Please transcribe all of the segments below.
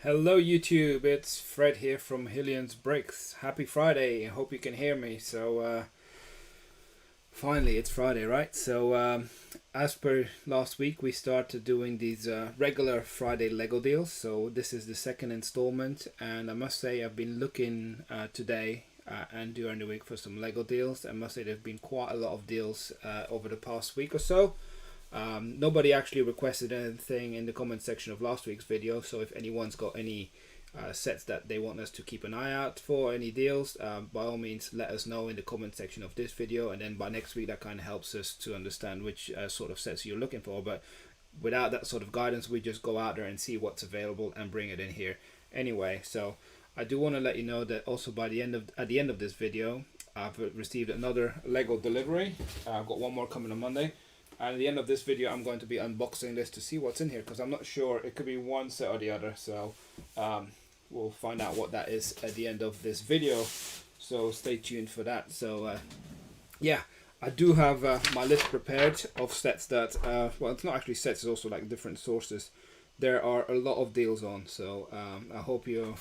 Hello YouTube, it's Fred here from Hillians Bricks. Happy Friday, I hope you can hear me. Finally it's Friday, right? As per last week we started doing these regular Friday Lego deals. So this is the second installment, and I must say I've been looking today and during the week for some Lego deals. I must say there have been quite a lot of deals over the past week or so. Nobody actually requested anything in the comment section of last week's video, so if anyone's got any sets that they want us to keep an eye out for, any deals, by all means let us know in the comment section of this video, and then by next week that kind of helps us to understand which sort of sets you're looking for. But without that sort of guidance, we just go out there and see what's available and bring it in here anyway. So I do want to let you know that also at the end of this video I've received another Lego delivery. I've got one more coming on Monday. And at the end of this video, I'm going to be unboxing this to see what's in here, because I'm not sure. It could be one set or the other. So we'll find out what that is at the end of this video. So stay tuned for that. Yeah, I do have my list prepared of sets that, well, it's not actually sets, it's also like different sources. There are a lot of deals on. So I hope you're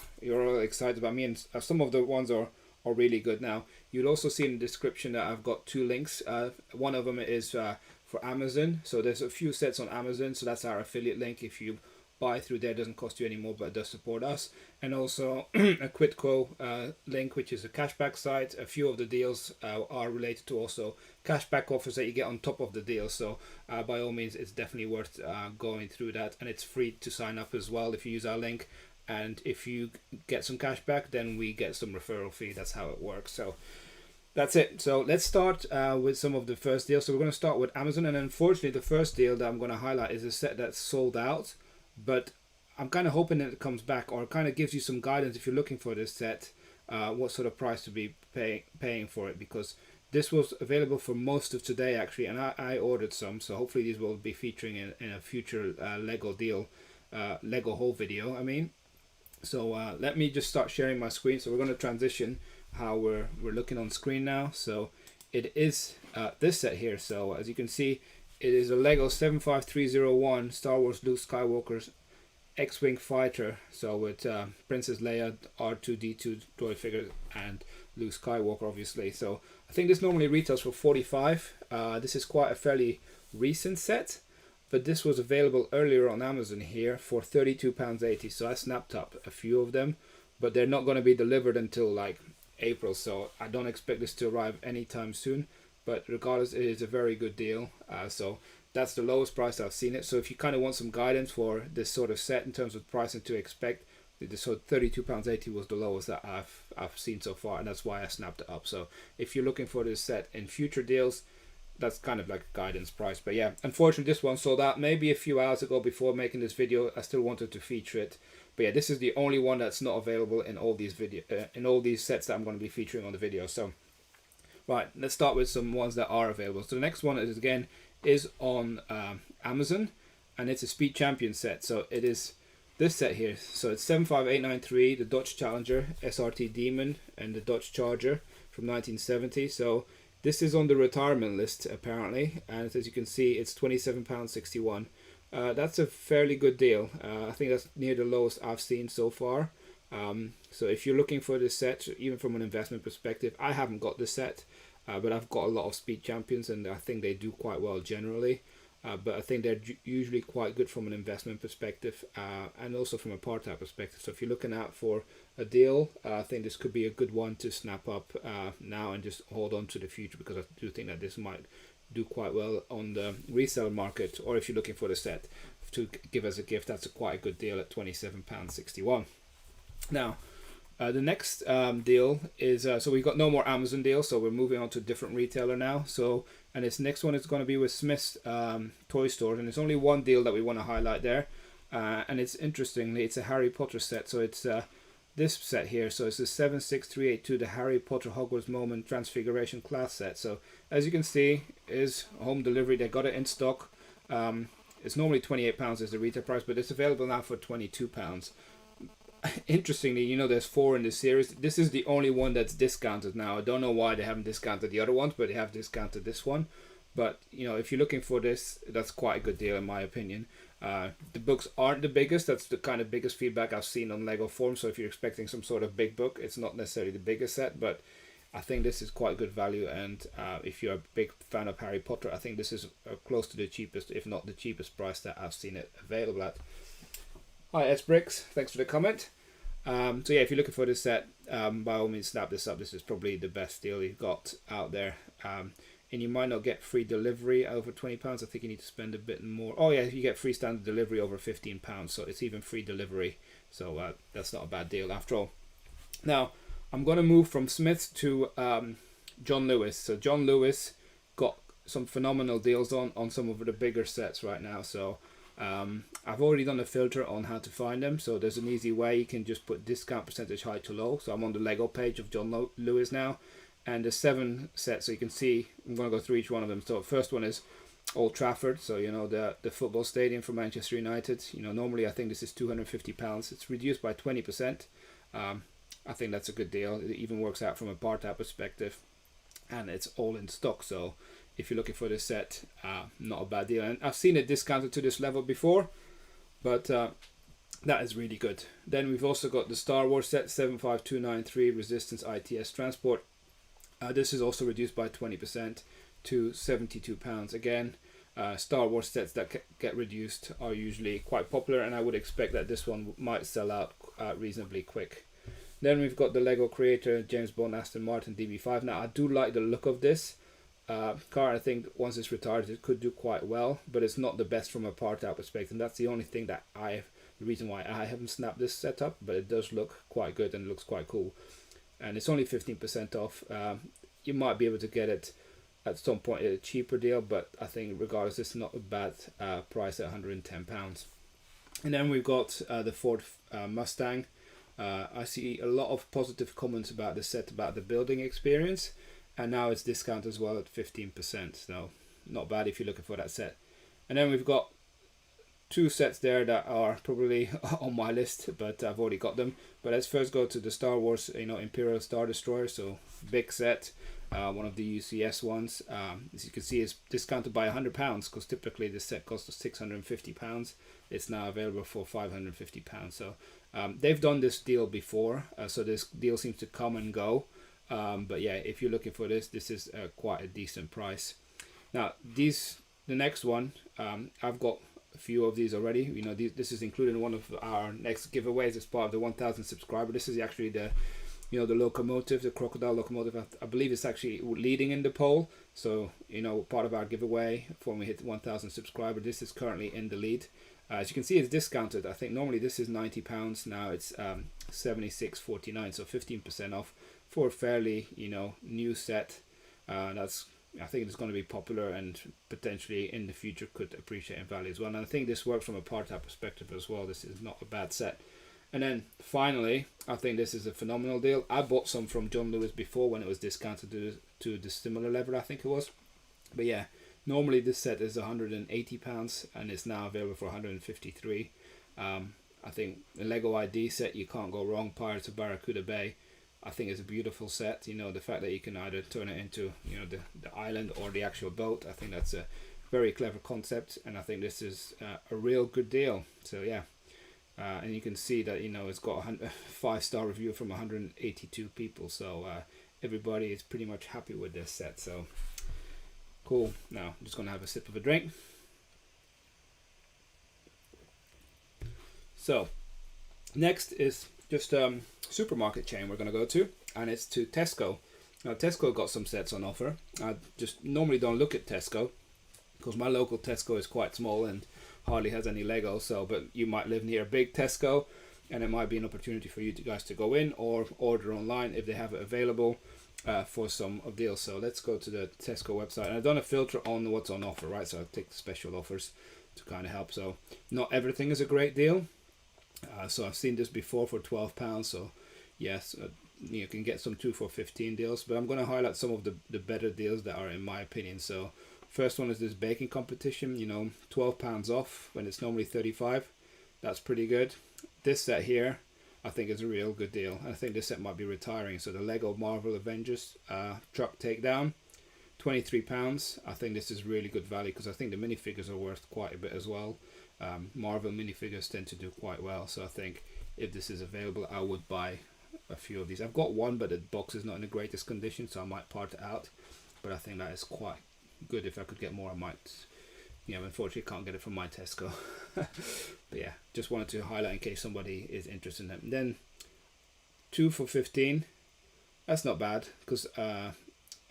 all excited about me. And some of the ones are really good. Now, you'll also see in the description that I've got two links. One of them is for Amazon, so there's a few sets on Amazon, so that's our affiliate link. If you buy through there, it doesn't cost you any more, but it does support us. And also a Quidco link, which is a cashback site. A few of the deals are related to also cashback offers that you get on top of the deal. So by all means, it's definitely worth going through that, and it's free to sign up as well if you use our link. And if you get some cashback, then we get some referral fee. That's how it works. So that's it. So let's start with some of the first deals. So we're going to start with Amazon, and unfortunately the first deal that I'm going to highlight is a set that's sold out, but I'm kind of hoping that it comes back, or kind of gives you some guidance if you're looking for this set, what sort of price to be paying for it, because this was available for most of today actually, and I ordered some, so hopefully these will be featuring in a future Lego deal, Lego haul video I mean. So let me just start sharing my screen. So we're going to transition how we're looking on screen now. So it is this set here. So as you can see, it is a Lego 75301 Star Wars Luke Skywalker's X-Wing fighter. So with Princess Leia, R2-D2 toy figure, and Luke Skywalker obviously. So I think this normally retails for 45. This is quite a fairly recent set, but this was available earlier on Amazon here for £32.80. So I snapped up a few of them, but they're not going to be delivered until like April, so I don't expect this to arrive anytime soon. But regardless, it is a very good deal. So that's the lowest price I've seen it. So if you kind of want some guidance for this sort of set in terms of pricing to expect, so £32.80 was the lowest that I've seen so far, and that's why I snapped it up. So if you're looking for this set in future deals, that's kind of like a guidance price. But yeah, unfortunately this one sold out maybe a few hours ago. Before making this video, I still wanted to feature it, but yeah, this is the only one that's not available in all these sets that I'm going to be featuring on the video. So right, let's start with some ones that are available. So the next one is on Amazon, and it's a Speed Champion set. So it is this set here. So it's 75893, the Dodge Challenger, SRT Demon, and the Dodge Charger from 1970. So this is on the retirement list apparently, and as you can see, it's £27.61. That's a fairly good deal. I think that's near the lowest I've seen so far. So if you're looking for this set, even from an investment perspective, I haven't got this set, but I've got a lot of Speed Champions, and I think they do quite well generally. But I think they're usually quite good from an investment perspective, and also from a part type perspective. So if you're looking out for a deal, I think this could be a good one to snap up now and just hold on to the future, because I do think that this might do quite well on the resale market, or if you're looking for the set to give as a gift, that's quite a good deal at £27.61. Now the next deal is so we got no more Amazon deals, so we're moving on to a different retailer now. So, and this next one is going to be with Smith's toy stores, and there's only one deal that we want to highlight there, and it's interestingly, it's a Harry Potter set. So it's this set here. So it's the 76382, the Harry Potter Hogwarts Moment Transfiguration class set. So as you can see, is home delivery. They got it in stock. It's normally £28 is the retail price, but it's available now for £22. Interestingly, you know, there's 4 in this series. This is the only one that's discounted now. I don't know why they haven't discounted the other ones, but they have discounted this one. But you know, if you're looking for this, that's quite a good deal in my opinion. The books aren't the biggest. That's the kind of biggest feedback I've seen on Lego forums. So if you're expecting some sort of big book, it's not necessarily the biggest set, but I think this is quite good value. And if you're a big fan of Harry Potter, I think this is close to the cheapest, if not the cheapest price that I've seen it available at. Hi, S Bricks. Thanks for the comment. So yeah, if you're looking for this set, by all means snap this up. This is probably the best deal you've got out there. And you might not get free delivery over £20. I think you need to spend a bit more. Oh yeah, you get free standard delivery over £15, so it's even free delivery. So that's not a bad deal after all. Now I'm going to move from Smith's to John Lewis. So John Lewis got some phenomenal deals on some of the bigger sets right now. So I've already done a filter on how to find them. So there's an easy way. You can just put discount percentage high to low. So I'm on the Lego page of John Lewis now. And there's 7 sets, so you can see, I'm going to go through each one of them. So first one is Old Trafford, so you know the football stadium for Manchester United. You know, normally I think this is £250. It's reduced by 20%. I think that's a good deal. It even works out from a part out perspective, and it's all in stock. So if you're looking for this set, not a bad deal. And I've seen it discounted to this level before, but that is really good. Then we've also got the Star Wars set 75293 Resistance ITS Transport. This is also reduced by 20% to £72. Again, Star Wars sets that get reduced are usually quite popular, and I would expect that this one might sell out reasonably quick. Then we've got the Lego Creator James Bond Aston Martin DB5. Now I do like the look of this car. I think once it's retired it could do quite well, but it's not the best from a part out perspective. And that's the only thing that the reason why I haven't snapped this setup, but it does look quite good and looks quite cool. And it's only 15% off. You might be able to get it at some point at a cheaper deal, but I think regardless it's not a bad price at £110. And then we've got the Ford Mustang. I see a lot of positive comments about the set, about the building experience, and now it's discounted as well at 15%, so not bad if you're looking for that set. And then we've got 2 sets there that are probably on my list, but I've already got them. But let's first go to the Star Wars, Imperial Star Destroyer. So big set, one of the UCS ones. As you can see, it's discounted by £100 because typically this set costs £650. It's now available for £550. So they've done this deal before, so this deal seems to come and go. But yeah, if you're looking for this is quite a decent price. Now the next one, I've got a few of these already. This is included in one of our next giveaways as part of the 1000 subscriber. This is actually the Locomotive, the crocodile Locomotive. I believe it's actually leading in the poll. So part of our giveaway when we hit 1000 subscribers, this is currently in the lead. As you can see, it's discounted. I think normally this is £90. Now it's £76.49, so 15% off for a fairly new set. I think it's going to be popular and potentially in the future could appreciate in value as well. And I think this works from a part-out perspective as well. This is not a bad set. And then finally, I think this is a phenomenal deal. I bought some from John Lewis before when it was discounted to the similar level, I think it was. But yeah, normally this set is £180 and it's now available for £153. I think the Lego ID set, you can't go wrong. Pirates of Barracuda Bay, I think it's a beautiful set. The fact that you can either turn it into the island or the actual boat, I think that's a very clever concept, and I think this is a real good deal. So yeah, and you can see that it's got a 5-star review from 182 people. So everybody is pretty much happy with this set. So cool. Now I'm just gonna have a sip of a drink. So next is just supermarket chain we're going to go to, and it's to Tesco. Now Tesco got some sets on offer. I just normally don't look at Tesco because my local Tesco is quite small and hardly has any Lego. So but you might live near a big Tesco and it might be an opportunity for you guys to go in or order online if they have it available for some of deals. So let's go to the Tesco website, and I've done a filter on what's on offer, right? So I'll take the special offers to kind of help. So not everything is a great deal. So I've seen this before for £12. So yes, you can get some 2 for 15 deals, but I'm going to highlight some of the better deals that are in my opinion. So first one is this baking competition, £12 off when it's normally 35. That's pretty good. This set here I think is a real good deal. I think this set might be retiring. So the Lego Marvel Avengers truck takedown, £23. I think this is really good value because I think the minifigures are worth quite a bit as well. Marvel minifigures tend to do quite well, so I think if this is available, I would buy a few of these. I've got one, but the box is not in the greatest condition, so I might part it out, but I think that is quite good. If I could get more, I might. Unfortunately can't get it from my Tesco. But yeah, just wanted to highlight in case somebody is interested in them. Then 2 for 15. That's not bad, because I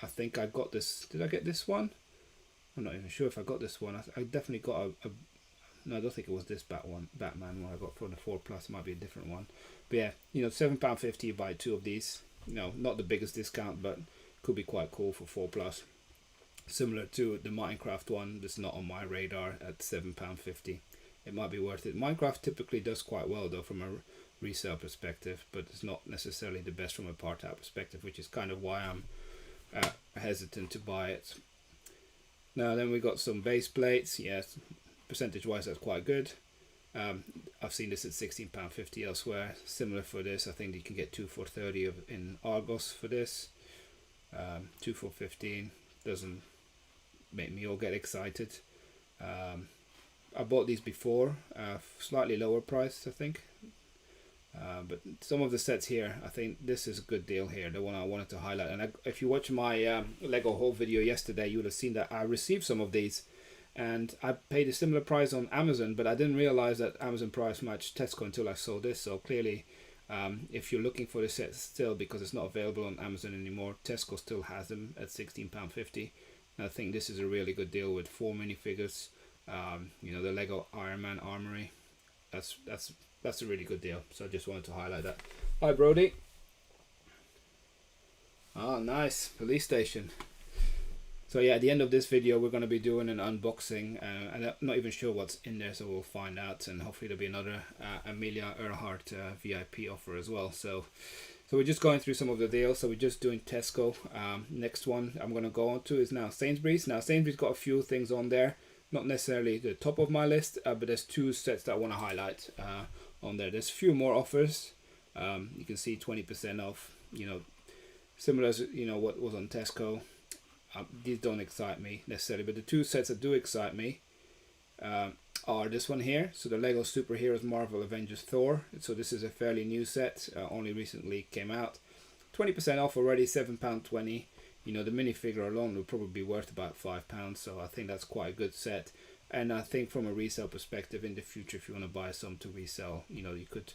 think I got this. Did I get this one? I'm not even sure if I got this one. I definitely got a no, I don't think it was this Batman one I got from the 4 Plus. It might be a different one. But yeah, £7.50 you buy 2 of these. Not the biggest discount, but could be quite cool for 4 Plus. Similar to the Minecraft one, that's not on my radar at £7.50. It might be worth it. Minecraft typically does quite well though from a resale perspective, but it's not necessarily the best from a part out perspective, which is kind of why I'm hesitant to buy it. Now then we got some base plates. Yes, percentage wise that's quite good. I've seen this at £16.50 elsewhere. Similar for this, I think you can get 2 for 30 in Argos for this. 2 for 15 doesn't make me all get excited. I bought these before, slightly lower price I think, but some of the sets here, I think this is a good deal here, the one I wanted to highlight. And if you watch my Lego haul video yesterday, you would have seen that I received some of these, and I paid a similar price on Amazon, but I didn't realize that Amazon price matched Tesco until I saw this. So clearly, if you're looking for the set still, because it's not available on Amazon anymore, Tesco still has them at £16.50. And I think this is a really good deal with 4 minifigures. The Lego Iron Man Armory. That's a really good deal. So I just wanted to highlight that. Hi Brody. Oh, nice. Police station. So yeah, at the end of this video, we're going to be doing an unboxing, and I'm not even sure what's in there, so we'll find out. And hopefully there'll be another Amelia Earhart VIP offer as well. So we're just going through some of the deals. So we're just doing Tesco. Next one I'm going to go on to is now Sainsbury's. Now Sainsbury's got a few things on there, not necessarily the top of my list, but there's 2 sets that I want to highlight on there. There's a few more offers. You can see 20% off. Similar as what was on Tesco. These don't excite me necessarily, but the 2 sets that do excite me are this one here. So the Lego Superheroes Marvel Avengers Thor. So this is a fairly new set, only recently came out. 20% off already, £7.20. The minifigure alone will probably be worth about £5, so I think that's quite a good set. And I think from a resale perspective in the future, if you want to buy some to resell, you could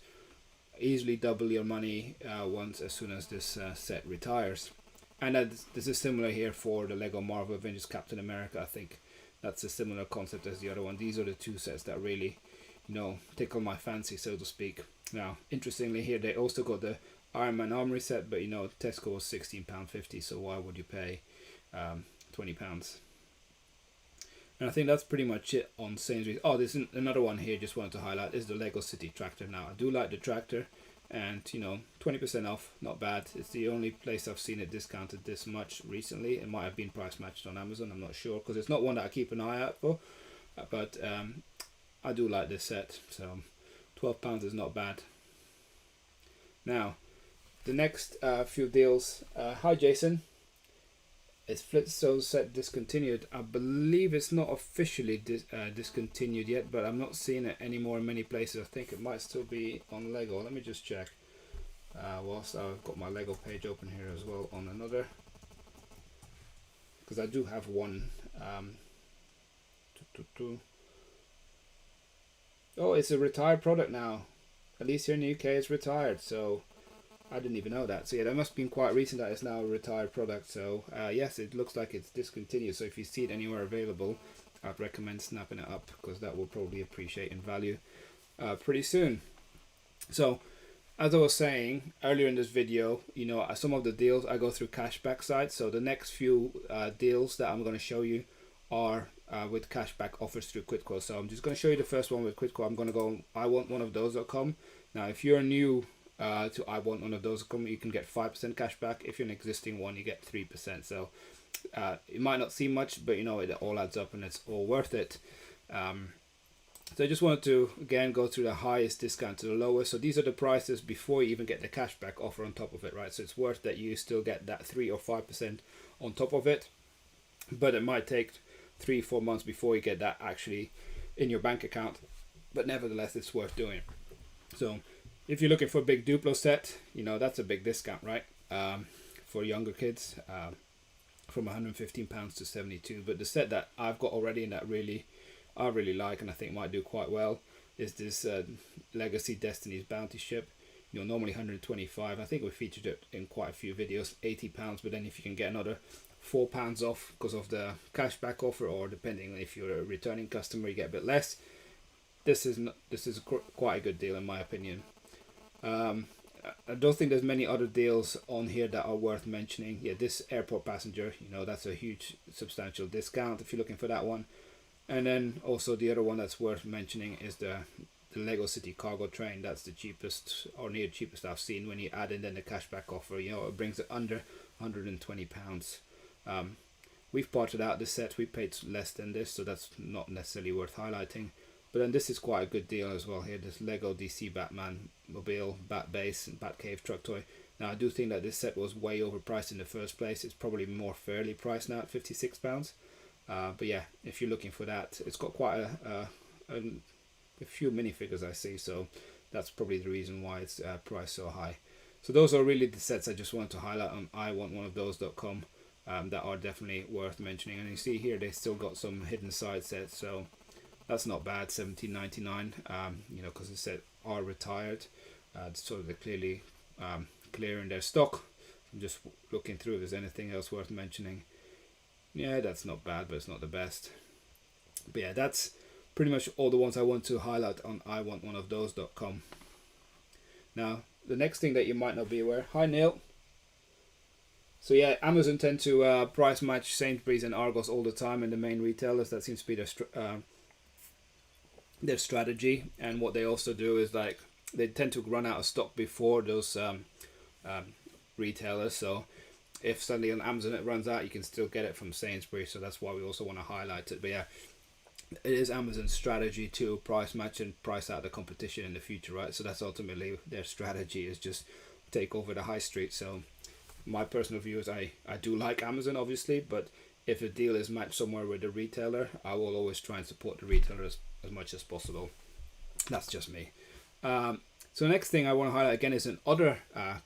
easily double your money once as soon as this set retires. And this is similar here for the Lego Marvel Avengers Captain America. I think that's a similar concept as the other one. These are the 2 sets that really, tickle my fancy, so to speak. Now, interestingly here, they also got the Iron Man Armory set, but Tesco was £16.50, so why would you pay £20? And I think that's pretty much it on Sainsbury's. Oh, there's another one here just wanted to highlight, is the Lego City Tractor. Now, I do like the tractor, and 20% off, not bad. It's the only place I've seen it discounted this much recently. It might have been price matched on Amazon, I'm not sure, because it's not one that I keep an eye out for, but I do like this set, so £12 is not bad. Now the next few deals. Hi Jason. It's Flintstone set discontinued. I believe it's not officially discontinued yet, but I'm not seeing it anymore in many places. I think it might still be on Lego. Let me just check. Whilst I've got my Lego page open here as well on another, because I do have one. Oh, it's a retired product now. At least here in the UK, it's retired. So I didn't even know that. So yeah, that must have been quite recent that it's now a retired product. So yes, it looks like it's discontinued. So if you see it anywhere available, I'd recommend snapping it up, because that will probably appreciate in value pretty soon. So as I was saying earlier in this video, some of the deals I go through cashback sites. So the next few deals that I'm going to show you are with cashback offers through Quidco. So I'm just going to show you the first one with Quidco. I'm going to go on iwantoneofthose.com. Now if you're new to iwantoneofthose.com, you can get 5% cashback. If you're an existing one, you get 3%. So it might not seem much, but it all adds up and it's all worth it. So I just wanted to again go through the highest discount to the lowest. So these are the prices before you even get the cashback offer on top of it, right? So it's worth that you still get that 3 or 5% on top of it, but it might take 3-4 months before you get that actually in your bank account. but nevertheless it's worth doing. So if you're looking for a big Duplo set, you know, that's a big discount, right? For younger kids, from £115 to 72. But the set that I've got already and that I really like and I think might do quite well is this Legacy Destiny's Bounty Ship. You know, normally 125. I think we featured it in quite a few videos, £80. But then if you can get another £4 off because of the cashback offer, or depending on if you're a returning customer, you get a bit less. This is quite a good deal in my opinion. I don't think there's many other deals on here that are worth mentioning. Yeah, this airport passenger, you know, that's a huge substantial discount if you're looking for that one. And then also the other one that's worth mentioning is the Lego City cargo train. That's the cheapest or near cheapest I've seen. When you add in then the cashback offer, you know, it brings it under £120. We've parted out this set. We paid less than this, so that's not necessarily worth highlighting. But then this is quite a good deal as well here. This Lego DC Batman Mobile, Bat Base and Batcave truck toy. Now I do think that this set was way overpriced in the first place. It's probably more fairly priced now at £56. But yeah, if you're looking for that, it's got quite a few minifigures I see, so that's probably the reason why it's priced so high. So those are really the sets I just wanted to highlight on iwantoneofthose.com that are definitely worth mentioning. And you see here they still got some hidden side sets, so that's not bad. $17.99. You know, because the set are retired, so they're clearly clearing their stock. I'm just looking through if there's anything else worth mentioning. Yeah, that's not bad, but it's not the best. But yeah, that's pretty much all the ones I want to highlight on iwantoneofthose.com. Now, the next thing that you might not be aware. Hi, Neil. So yeah, Amazon tend to price match Sainsbury's and Argos all the time, and the main retailers. That seems to be their strategy. And what they also do is like they tend to run out of stock before those retailers. So if suddenly on Amazon it runs out, you can still get it from Sainsbury's. So that's why we also want to highlight it. But yeah, it is Amazon's strategy to price match and price out the competition in the future, right? So that's ultimately their strategy, is just take over the high street. So my personal view is I do like Amazon obviously, but if a deal is matched somewhere with the retailer, I will always try and support the retailer as much as possible. That's just me. So the next thing I want to highlight again is another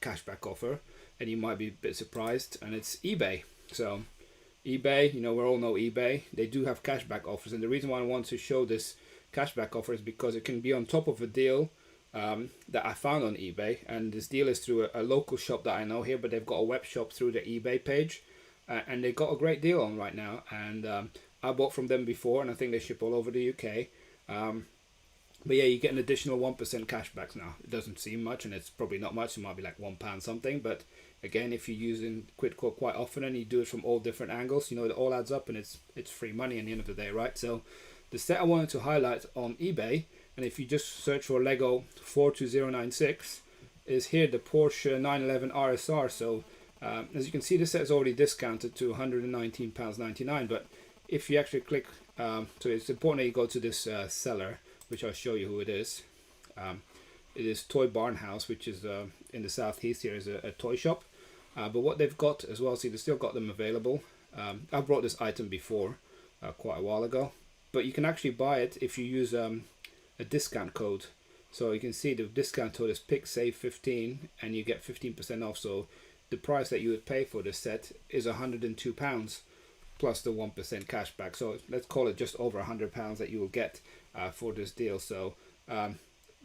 cashback offer, and you might be a bit surprised, and it's eBay. So eBay, you know, we all know eBay. They do have cashback offers, and the reason why I want to show this cashback offer is because it can be on top of a deal that I found on eBay, and this deal is through a local shop that I know here, but they've got a web shop through the eBay page, and they got a great deal on right now. And I bought from them before, and I think they ship all over the UK. But yeah, you get an additional 1% cashback now. It doesn't seem much, and it's probably not much. It might be like £1 something, but again, if you're using Quidco quite often and you do it from all different angles, you know, it all adds up, and it's free money at the end of the day, right? So the set I wanted to highlight on eBay, and if you just search for Lego 42096, is here the Porsche 911 RSR. So as you can see, this set is already discounted to £119.99, but if you actually click, so it's important that you go to this seller, which I'll show you who it is. It is Toy Barn House, which is in the southeast here, is a toy shop. But what they've got as well, see, they've still got them available. I brought this item before, quite a while ago, but you can actually buy it if you use a discount code. So you can see the discount code is PICSAVE15, and you get 15% off. So the price that you would pay for this set is £102 plus the 1% cashback. So let's call it just over £100 that you will get for this deal. So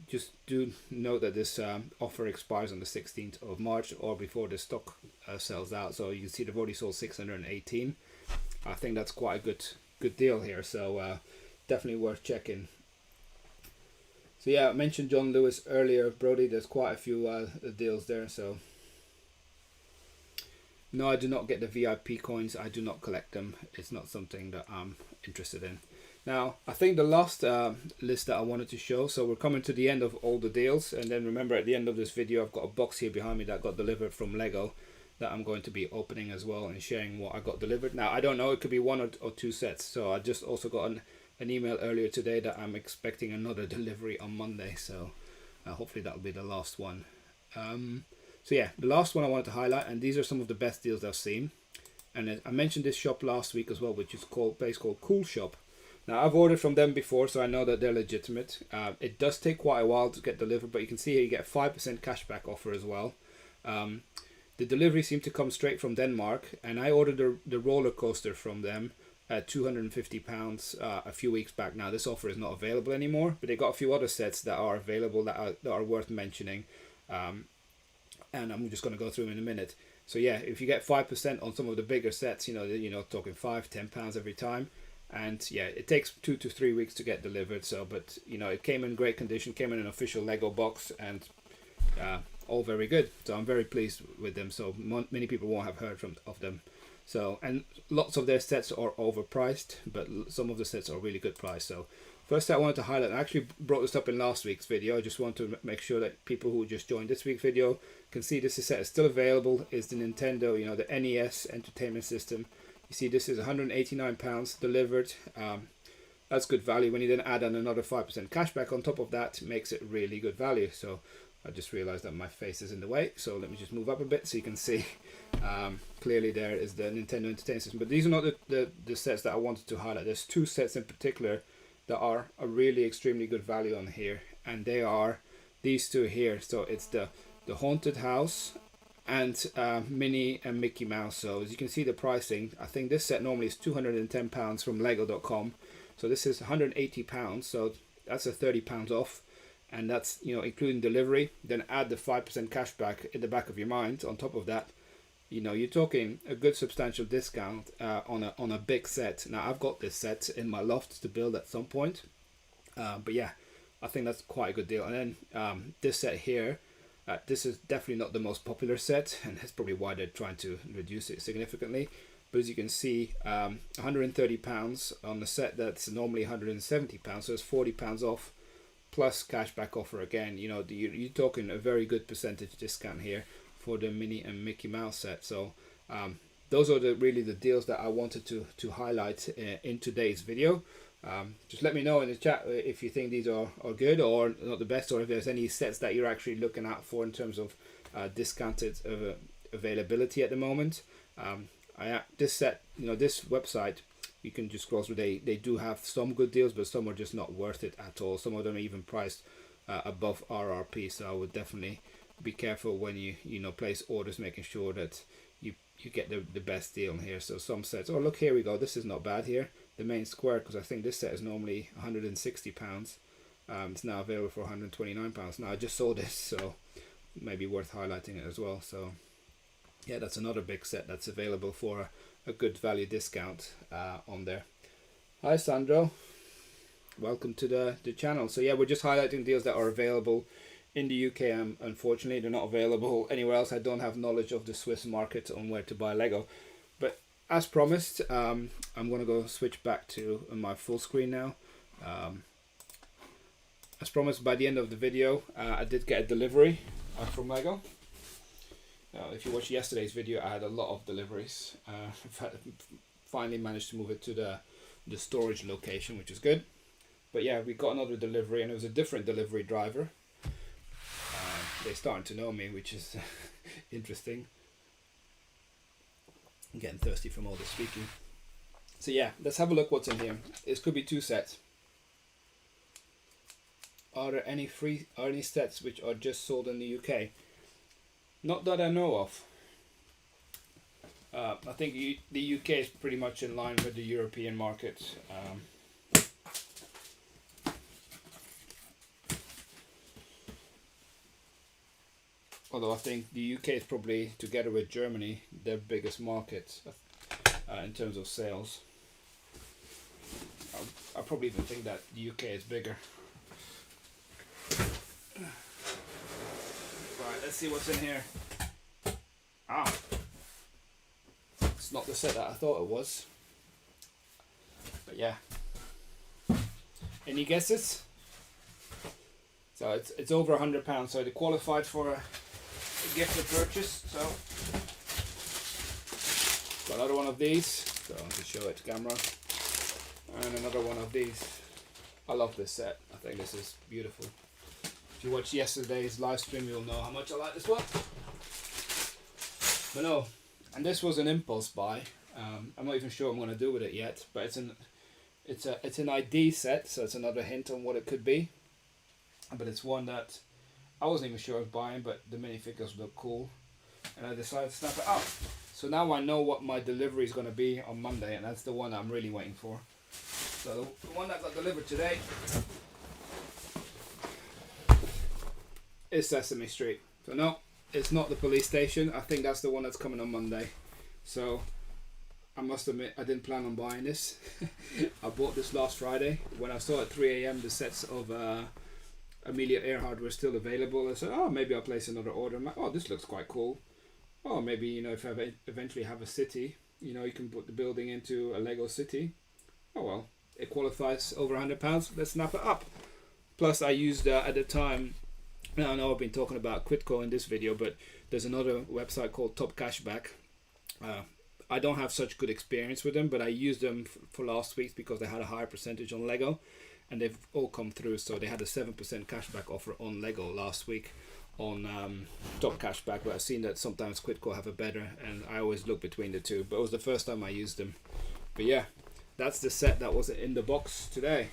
just do note that this offer expires on the 16th of March or before the stock sells out. So you can see they've already sold 618. I think that's quite a good deal here. So definitely worth checking. So yeah, I mentioned John Lewis earlier, Brody. There's quite a few deals there. So no, I do not get the VIP coins. I do not collect them. It's not something that I'm interested in. Now, I think the last list that I wanted to show, so we're coming to the end of all the deals, and then remember at the end of this video I've got a box here behind me that got delivered from Lego that I'm going to be opening as well and sharing what I got delivered. Now, I don't know, it could be one or two sets, so I just also got an email earlier today that I'm expecting another delivery on Monday, so hopefully that'll be the last one. So yeah, the last one I wanted to highlight, and these are some of the best deals I've seen, and I mentioned this shop last week as well, which is a place called Cool Shop. Now I've ordered from them before, so I know that they're legitimate. It does take quite a while to get delivered, but you can see here you get a 5% cashback offer as well. The delivery seemed to come straight from Denmark, and I ordered the roller coaster from them at £250 a few weeks back. Now this offer is not available anymore, but they got a few other sets that are available that are worth mentioning, and I'm just going to go through them in a minute. So yeah, if you get 5% on some of the bigger sets, talking £5-10 every time. And yeah, it takes 2 to 3 weeks to get delivered. So, but it came in great condition, came in an official Lego box, and all very good. So I'm very pleased with them. So many people won't have heard of them. So, and lots of their sets are overpriced, but some of the sets are really good price. So first I wanted to highlight, I actually brought this up in last week's video. I just want to make sure that people who just joined this week's video can see this set is still available. Is the Nintendo, the NES Entertainment System. You see this is £189 delivered. That's good value. When you then add on another 5% cashback on top of that, makes it really good value. So I just realized that my face is in the way, so let me just move up a bit so you can see clearly there is the Nintendo Entertainment System. But these are not the sets that I wanted to highlight. There's two sets in particular that are a really extremely good value on here, and they are these two here. So it's the Haunted House and Minnie and Mickey Mouse. So as you can see the pricing, I think this set normally is £210 from lego.com, so this is £180, so that's a £30 off, and that's including delivery. Then add the 5% cashback in the back of your mind on top of that. You're talking a good substantial discount on a big set. Now I've got this set in my loft to build at some point, but yeah, I think that's quite a good deal. And then this set here, this is definitely not the most popular set, and that's probably why they're trying to reduce it significantly. But as you can see, £130 on the set that's normally £170, so it's £40 off plus cashback offer again. You're talking a very good percentage discount here for the Minnie and Mickey Mouse set. So those are really the deals that I wanted to highlight in today's video. Just let me know in the chat if you think these are good or not the best, or if there's any sets that you're actually looking out for in terms of discounted availability at the moment. This set, this website, you can just scroll through. They do have some good deals, but some are just not worth it at all. Some of them are even priced above RRP. So I would definitely be careful when you place orders, making sure that you get the best deal here. So some sets, oh look, here we go, this is not bad here, the main square, because I think this set is normally £160. It's now available for £129. Now I just saw this, so maybe worth highlighting it as well. So yeah, that's another big set that's available for a good value discount on there. Hi Sandro, welcome to the channel. So yeah, we're just highlighting deals that are available in the UK. Unfortunately, they're not available anywhere else. I don't have knowledge of the Swiss market on where to buy Lego. But as promised, I'm going to go switch back to my full screen now. As promised, by the end of the video, I did get a delivery from Lego. If you watched yesterday's video, I had a lot of deliveries. Finally managed to move it to the storage location, which is good. But yeah, we got another delivery, and it was a different delivery driver. They're starting to know me, which is interesting. I'm getting thirsty from all this speaking. So yeah, let's have a look what's in here. This could be two sets. Are there any sets which are just sold in the UK? Not that I know of. I think the UK is pretty much in line with the European market. Although I think the UK is probably, together with Germany, their biggest market in terms of sales. I probably even think that the UK is bigger. Right, let's see what's in here. Ah, it's not the set that I thought it was. But yeah. Any guesses? So it's over £100, so they qualified for a gift of purchase. So got another one of these, so I'll just show it to camera, and another one of these. I love this set. I think this is beautiful. If you watched yesterday's live stream, you'll know how much I like this one. But no, and this was an impulse buy. I'm not even sure what I'm going to do with it yet, but It's an ID set, so it's another hint on what it could be. But it's one that I wasn't even sure I was buying, but the minifigures look cool, and I decided to snap it up. So now I know what my delivery is going to be on Monday, and that's the one I'm really waiting for. So the one that got delivered today is Sesame Street. So no, it's not the police station. I think that's the one that's coming on Monday. So I must admit, I didn't plan on buying this. I bought this last Friday. When I saw at 3 a.m. the sets of Amelia Earhart were still available, I said, oh, maybe I'll place another order. I'm like, oh, this looks quite cool. Oh, maybe, you know, if I eventually have a city, you know, you can put the building into a Lego city. Oh, well, it qualifies over £100. Let's snap it up. Plus, I used, at the time, now I know I've been talking about Quidco in this video, but there's another website called Top Cashback. I don't have such good experience with them, but I used them for last week because they had a higher percentage on Lego, and they've all come through. So they had a 7% cashback offer on Lego last week on Top Cashback, but I've seen that sometimes Quidco have a better, and I always look between the two, but it was the first time I used them. But yeah, that's the set that was in the box today.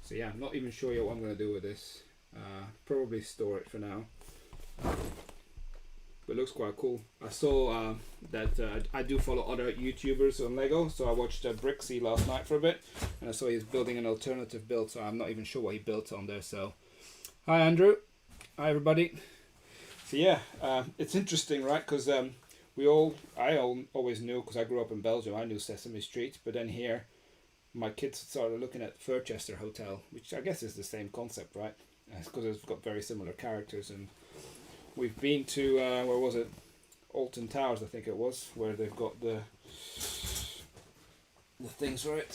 So yeah, I'm not even sure yet what I'm going to do with this. Probably store it for now. But it looks quite cool. I saw that I do follow other YouTubers on Lego, so I watched Brixie last night for a bit, and I saw he's building an alternative build, so I'm not even sure what he built on there. So hi Andrew, hi everybody. So yeah, it's interesting, right? Because I always knew, because I grew up in Belgium, I knew Sesame Street, but then here my kids started looking at Furchester Hotel, which I guess is the same concept, right? It's because it's got very similar characters, and we've been to where was it? Alton Towers, I think it was, where they've got the things for it.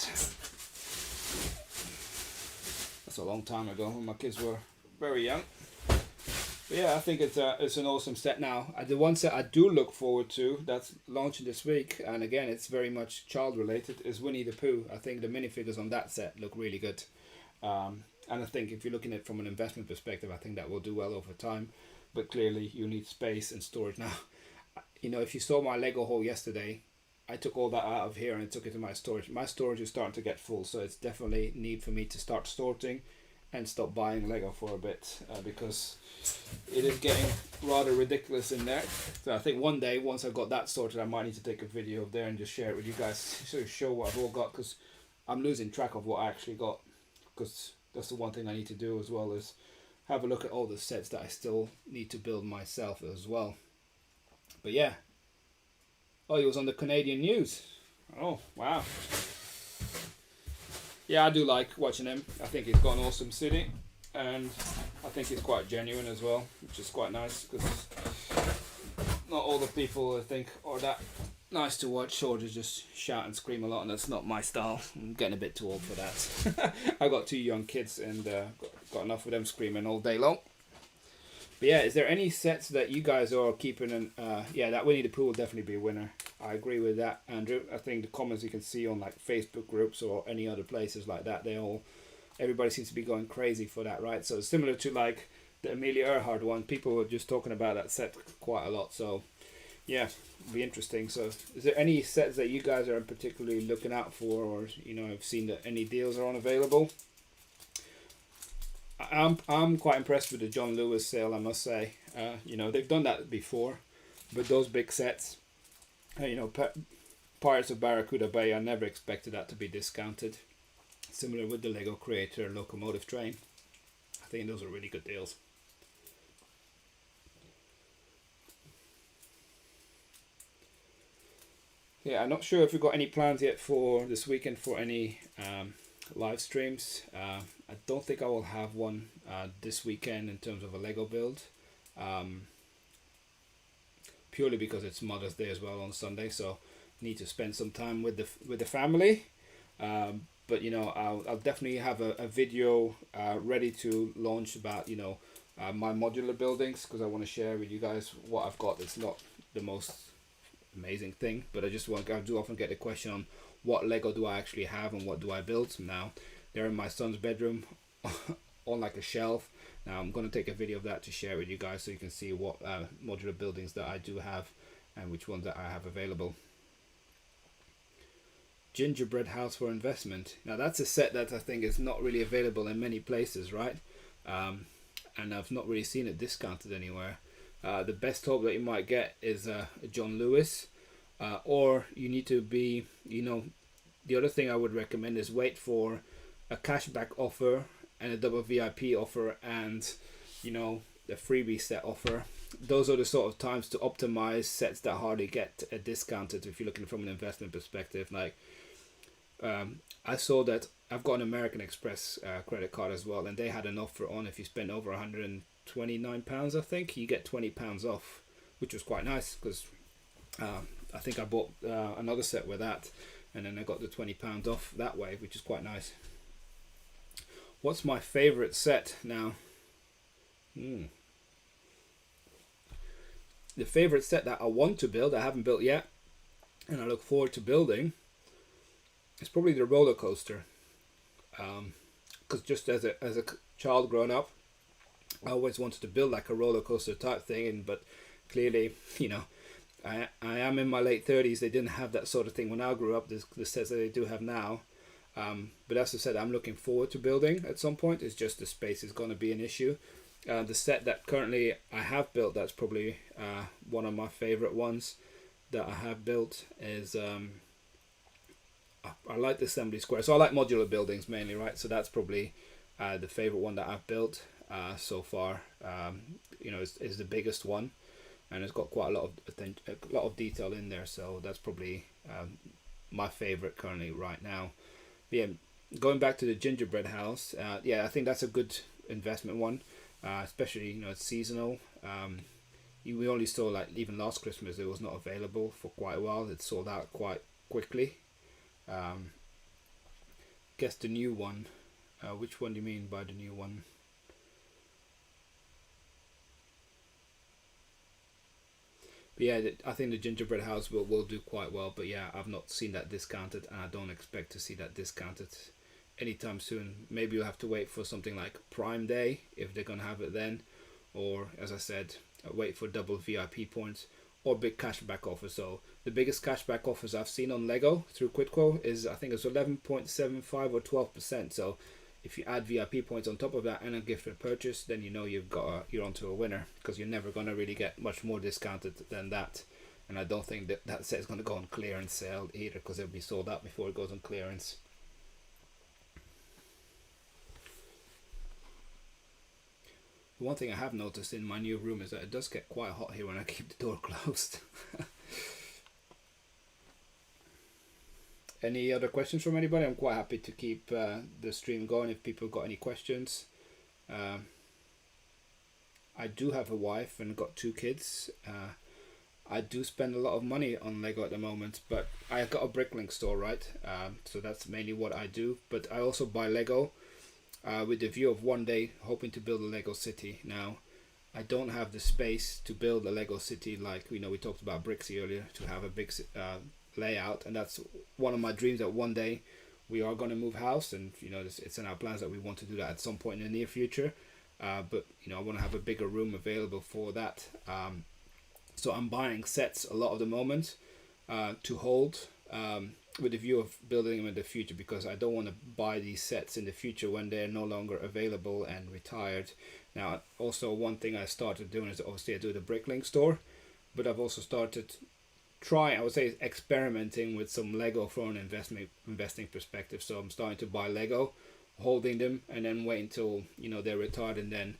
That's a long time ago when my kids were very young. But yeah, I think it's an awesome set now. The one set I do look forward to that's launching this week, and again it's very much child related, is Winnie the Pooh. I think the minifigures on that set look really good. And I think if you're looking at it from an investment perspective, I think that will do well over time. But clearly you need space and storage. Now, you know, if you saw my Lego haul yesterday, I took all that out of here and took it to my storage. My storage is starting to get full, so it's definitely need for me to start sorting and stop buying Lego for a bit, because it is getting rather ridiculous in there. So I think one day, once I've got that sorted, I might need to take a video of there and just share it with you guys, sort of show what I've all got, because I'm losing track of what I actually got, because that's the one thing I need to do as well, is have a look at all the sets that I still need to build myself as well. But yeah. Oh, he was on the Canadian news. Oh, wow. Yeah, I do like watching him. I think he's got an awesome city, and I think he's quite genuine as well, which is quite nice, because not all the people I think are that nice to watch, or to just shout and scream a lot, and that's not my style. I'm getting a bit too old for that. I've got 2 young kids, and got enough of them screaming all day long. But yeah, is there any sets that you guys are keeping? And yeah, that Winnie the Pooh will definitely be a winner. I agree with that, Andrew. I think the comments you can see on like Facebook groups or any other places like that, everybody seems to be going crazy for that, right? So similar to like the Amelia Earhart one, people were just talking about that set quite a lot. So yeah, it'll be interesting. So is there any sets that you guys are particularly looking out for, or you know, have seen that any deals are unavailable? I'm quite impressed with the John Lewis sale, I must say. You know, they've done that before, but those big sets, you know, Pirates of Barracuda Bay, I never expected that to be discounted. Similar with the Lego Creator Locomotive train. I think those are really good deals. Yeah, I'm not sure if we've got any plans yet for this weekend for any live streams. I don't think I will have one this weekend in terms of a Lego build, purely because it's Mother's Day as well on Sunday, so need to spend some time with the family. But you know, I'll definitely have a video ready to launch about, you know, my modular buildings, because I want to share with you guys what I've got. It's not the most amazing thing, but I do often get the question on what Lego do I actually have and what do I build. Now they're in my son's bedroom on like a shelf. Now I'm going to take a video of that to share with you guys, so you can see what modular buildings that I do have and which ones that I have available. Gingerbread House for Investment. Now that's a set that I think is not really available in many places, right? And I've not really seen it discounted anywhere. The best hope that you might get is John Lewis, or you need to be, the other thing I would recommend is wait for a cashback offer and a double VIP offer and, the freebie set offer. Those are the sort of times to optimize sets that hardly get discounted if you're looking from an investment perspective. Like, I saw that I've got an American Express credit card as well, and they had an offer on if you spend over £129, I think, you get £20 off, which was quite nice because I think I bought another set with that, and then I got the £20 off that way, which is quite nice. What's my favorite set now? The favorite set that I want to build, I haven't built yet, and I look forward to building, is probably the roller coaster. Because just as a child growing up, I always wanted to build like a roller coaster type thing, but clearly, I am in my late 30s. They didn't have that sort of thing when I grew up, the sets that they do have now. But as I said, I'm looking forward to building at some point. It's just the space is going to be an issue. The set that currently I have built, that's probably one of my favorite ones that I have built, is I like the assembly square. So I like modular buildings mainly, right? So that's probably the favorite one that I've built so far. Is the biggest one, and it's got quite a lot of detail in there. So that's probably my favorite currently right now. But yeah, going back to the gingerbread house, I think that's a good investment one. Especially it's seasonal. We only saw, like, even last Christmas it was not available for quite a while. It sold out quite quickly. Guess the new one. Which one do you mean by the new one? But yeah, I think the gingerbread house will do quite well. But yeah, I've not seen that discounted, and I don't expect to see that discounted anytime soon. Maybe you'll have to wait for something like Prime Day if they're gonna have it then, or as I said, wait for double VIP points or big cashback offers. So the biggest cashback offers I've seen on Lego through Quidco is, I think it's 11.75 or 12%. So if you add VIP points on top of that and a gifted purchase, then you're onto a winner, because you're never gonna really get much more discounted than that. And I don't think that set is gonna go on clearance sale either, because it'll be sold out before it goes on clearance. One thing I have noticed in my new room is that it does get quite hot here when I keep the door closed. Any other questions from anybody? I'm quite happy to keep the stream going if people got any questions. I do have a wife and got 2 kids. I do spend a lot of money on Lego at the moment, but I got a bricklink store, right? So that's mainly what I do. But I also buy Lego with the view of one day hoping to build a Lego city. Now, I don't have the space to build a Lego city like we talked about Brixie earlier, to have a big layout, and that's one of my dreams, that one day we are going to move house, and it's in our plans that we want to do that at some point in the near future. But I want to have a bigger room available for that. So I'm buying sets a lot of the moment to hold, with the view of building them in the future, because I don't want to buy these sets in the future when they're no longer available and retired. Now, also one thing I started doing is, obviously I do the bricklink store, but I've also started experimenting with some Lego from an investing perspective. So I'm starting to buy Lego, holding them, and then wait until they're retired, and then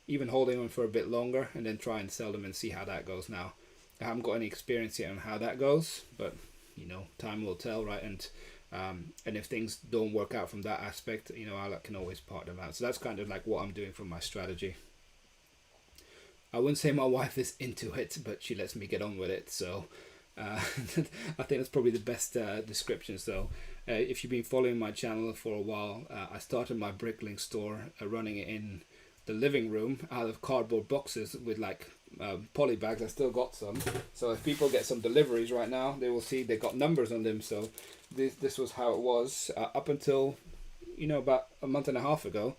even holding them for a bit longer, and then try and sell them and see how that goes. Now, I haven't got any experience yet on how that goes, but time will tell, right? And if things don't work out from that aspect, I can always part them out. So that's kind of like what I'm doing from my strategy. I wouldn't say my wife is into it, but she lets me get on with it. So I think that's probably the best description. So if you've been following my channel for a while, I started my bricklink store running it in the living room out of cardboard boxes with like poly bags. I still got some, so if people get some deliveries right now, they will see they got numbers on them. So this was how it was up until about a month and a half ago.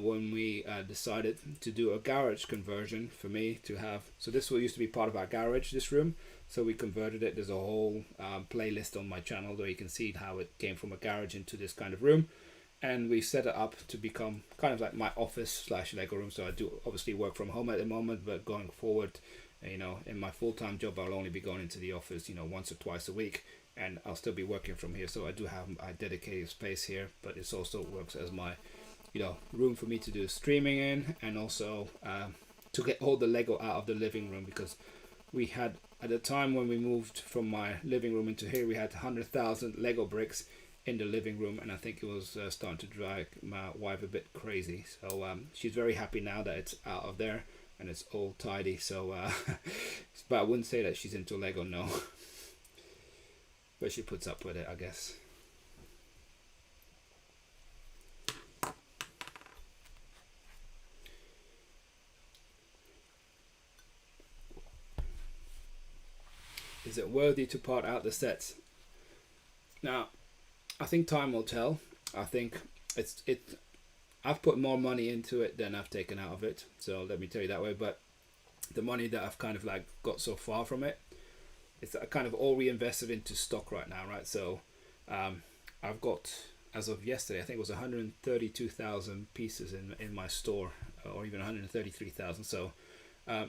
when we decided to do a garage conversion for me to have. So this used to be part of our garage, this room. So we converted it. There's a whole playlist on my channel where you can see how it came from a garage into this kind of room. And we set it up to become kind of like my office slash Lego room. So I do obviously work from home at the moment, but going forward, you know, in my full-time job, I'll only be going into the office, you know, once or twice a week, and I'll still be working from here. So I do have a dedicated space here, but it also works as my, you know, room for me to do streaming in, and also to get all the Lego out of the living room, because we had, at the time when we moved from my living room into here, we had 100,000 Lego bricks in the living room, and I think it was starting to drive my wife a bit crazy. So she's very happy now that it's out of there and it's all tidy. So but I wouldn't say that she's into Lego, no. But she puts up with it, I guess. Is it worthy to part out the sets? Now, I think time will tell. I think I've put more money into it than I've taken out of it. So let me tell you that way. But the money that I've kind of like got so far from it, it's kind of all reinvested into stock right now, right? So I've got, as of yesterday, I think it was 132,000 pieces in my store, or even 133,000. So I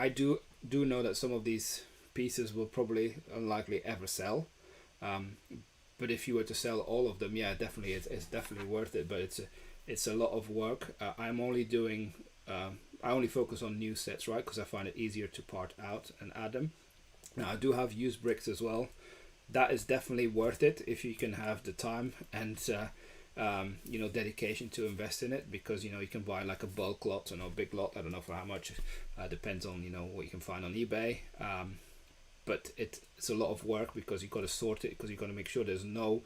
do know that some of these pieces will probably unlikely ever sell. But if you were to sell all of them, yeah, definitely, it's definitely worth it. But it's a lot of work. I'm only doing, I only focus on new sets, right? Because I find it easier to part out and add them. Now I do have used bricks as well. That is definitely worth it if you can have the time and you know, dedication to invest in it, because you know you can buy like a bulk lot and a big lot. I don't know for how much. Depends on, you know, what you can find on eBay. But it's a lot of work, because you've got to sort it, because you've got to make sure there's no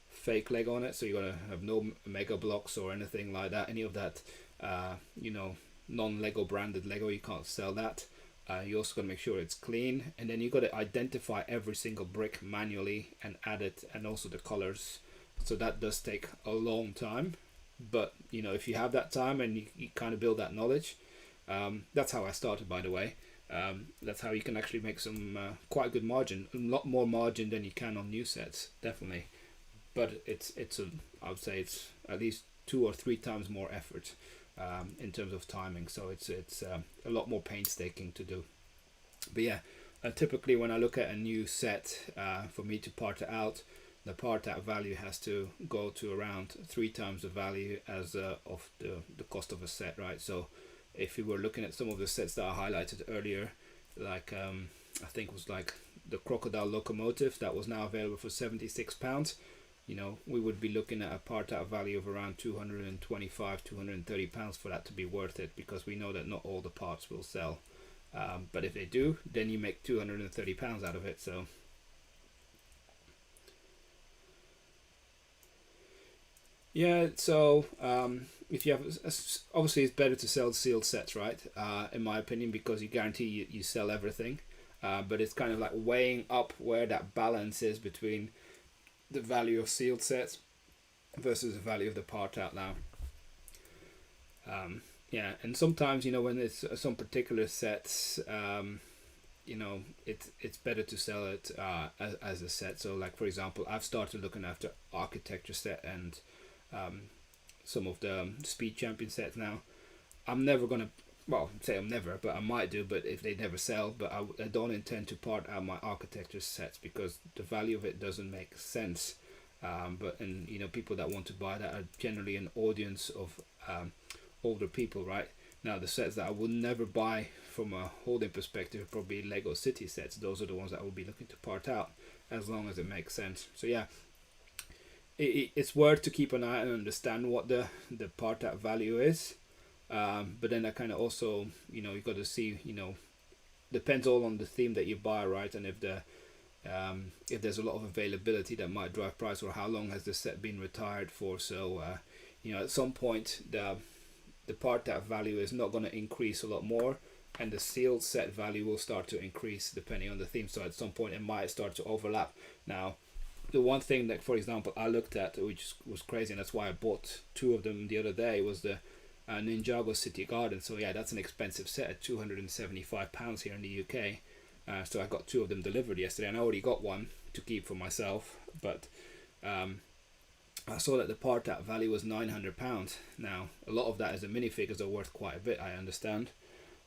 fake Lego on it. So you're going to have no mega blocks or anything like that. Any of that, you know, non-Lego branded Lego, you can't sell that. You also got to make sure it's clean. And then you got to identify every single brick manually and add it, and also the colors. So that does take a long time. But, you know, if you have that time and you kind of build that knowledge, that's how I started, by the way. That's how you can actually make some quite good margin, a lot more margin than you can on new sets, definitely. But I would say it's at least 2 or 3 times more effort in terms of timing. So it's a lot more painstaking to do. But yeah, typically when I look at a new set, for me to part it out, the part out value has to go to around 3 times the value as of the cost of a set, right? So if we were looking at some of the sets that I highlighted earlier, like I think it was like the Crocodile Locomotive that was now available for £76, you know, we would be looking at a part out value of around £225-230 for that to be worth it, because we know that not all the parts will sell. But if they do, then you make £230 out of it. So yeah, so if you have, obviously it's better to sell sealed sets, right? In my opinion, because you guarantee you sell everything. But it's kind of like weighing up where that balance is between the value of sealed sets versus the value of the part out now. Yeah, and sometimes, you know, when it's some particular sets, you know, it's better to sell it as a set. So like, for example, I've started looking after architecture set and some of the Speed Champion sets now. I'm never gonna, well, say I'm never, but I might do, but if they never sell. But I don't intend to part out my architecture sets, because the value of it doesn't make sense. And you know, people that want to buy that are generally an audience of older people, right? Now the sets that I would never buy from a holding perspective are probably Lego City sets. Those are the ones that I will be looking to part out, as long as it makes sense. So yeah, it's worth to keep an eye and understand what the part out value is. But then I kind of also, you know, you got to see, you know, depends all on the theme that you buy, right? And if there's a lot of availability, that might drive price, or how long has the set been retired for. So you know, at some point the part out value is not going to increase a lot more, and the sealed set value will start to increase depending on the theme. So at some point it might start to overlap. Now the one thing that, for example, I looked at, which was crazy, and that's why I bought two of them the other day, was the Ninjago City Garden. So yeah, that's an expensive set at £275 here in the UK. So I got two of them delivered yesterday, and I already got one to keep for myself. But I saw that the part out value was £900. Now, a lot of that is the minifigures are worth quite a bit, I understand.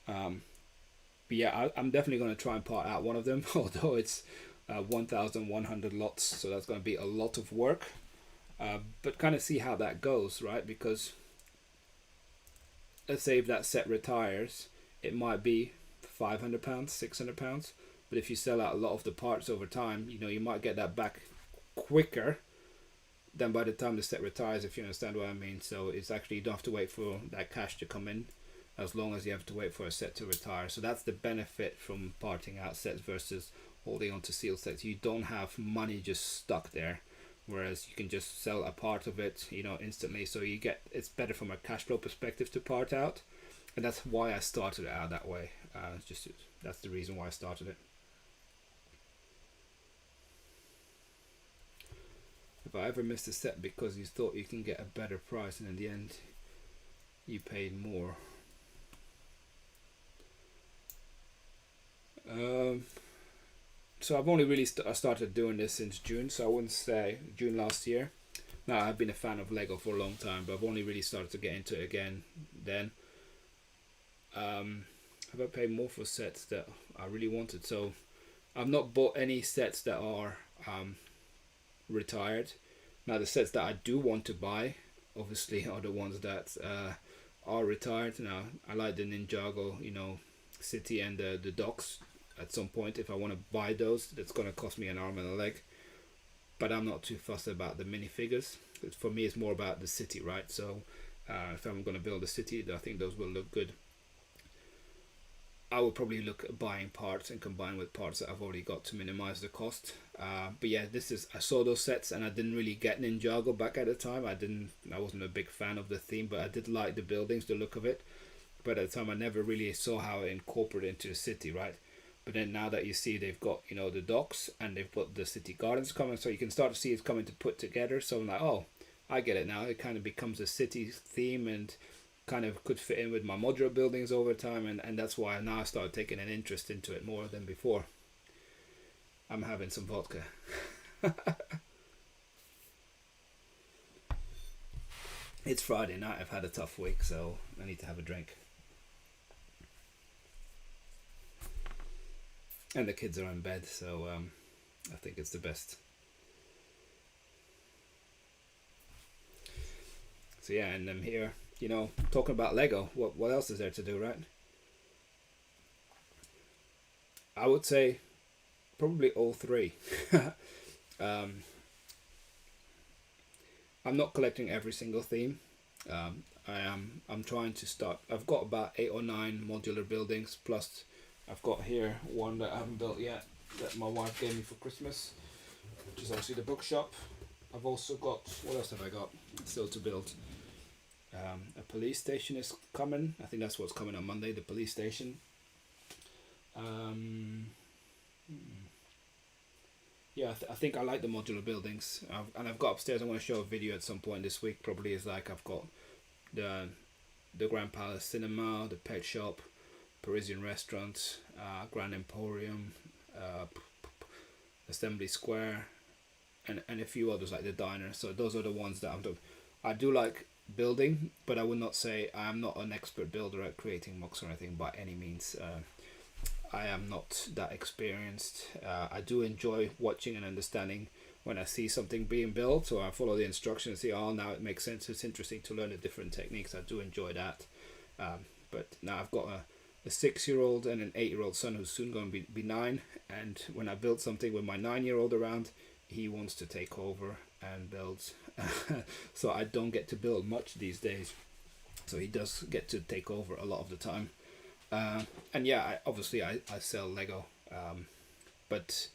But yeah, I'm definitely going to try and part out one of them, although it's 1,100 lots, so that's going to be a lot of work. But kind of see how that goes, right? Because let's say if that set retires, it might be £500, £600. But if you sell out a lot of the parts over time, you might get that back quicker than by the time the set retires, if you understand what I mean. So it's actually, you don't have to wait for that cash to come in, as long as you have to wait for a set to retire. So that's the benefit from parting out sets versus holding on to sealed sets. You don't have money just stuck there, whereas you can just sell a part of it, instantly. So it's better from a cash flow perspective to part out, and that's why I started it out that way. That's the reason why I started it. If I ever missed a set because you thought you can get a better price and in the end you paid more. So I've only really started doing this since June, so I wouldn't say June last year. Now, I've been a fan of Lego for a long time, but I've only really started to get into it again then. Have I paid more for sets that I really wanted? So I've not bought any sets that are retired. Now, the sets that I do want to buy obviously are the ones that are retired. Now, I like the Ninjago, City and the docks. At some point, if I want to buy those, that's going to cost me an arm and a leg. But I'm not too fussed about the minifigures. For me, it's more about the city, right? So if I'm going to build a city, I think those will look good. I will probably look at buying parts and combine with parts that I've already got to minimize the cost. But yeah, I saw those sets and I didn't really get Ninjago back at the time. I wasn't a big fan of the theme, but I did like the buildings, the look of it. But at the time, I never really saw how it incorporated into the city, right? But then now that you see they've got, the docks and they've got the city gardens coming, so you can start to see it's coming to put together. So I'm like, oh, I get it now. It kind of becomes a city theme and kind of could fit in with my modular buildings over time. And that's why now I started taking an interest into it more than before. I'm having some vodka. It's Friday night. I've had a tough week, so I need to have a drink. And the kids are in bed, so I think it's the best. So yeah, and I'm here, talking about Lego. What else is there to do, right? I would say probably all three. I'm not collecting every single theme. I'm trying to start. I've got about 8 or 9 modular buildings, plus I've got here one that I haven't built yet that my wife gave me for Christmas, which is actually the bookshop. I've also got, what else have I got still to build? A police station is coming. I think that's what's coming on Monday, the police station. Yeah, I think I like the modular buildings. And I've got upstairs, I'm going to show a video at some point this week, probably, is like I've got the Grand Palace Cinema, the pet shop, Parisian restaurant, Grand Emporium, Assembly Square, and a few others like the diner. So those are the ones that I do like building, but I would not say I'm not an expert builder at creating mocks or anything by any means. I am not that experienced. I do enjoy watching and understanding when I see something being built, so I follow the instructions and see, oh, now it makes sense. It's interesting to learn the different techniques. I do enjoy that. But now I've got a 6-year-old and an 8-year-old son who's soon going to be 9, and when I build something with my 9-year-old around, he wants to take over and build. So I don't get to build much these days, so he does get to take over a lot of the time. And yeah, I sell Lego, but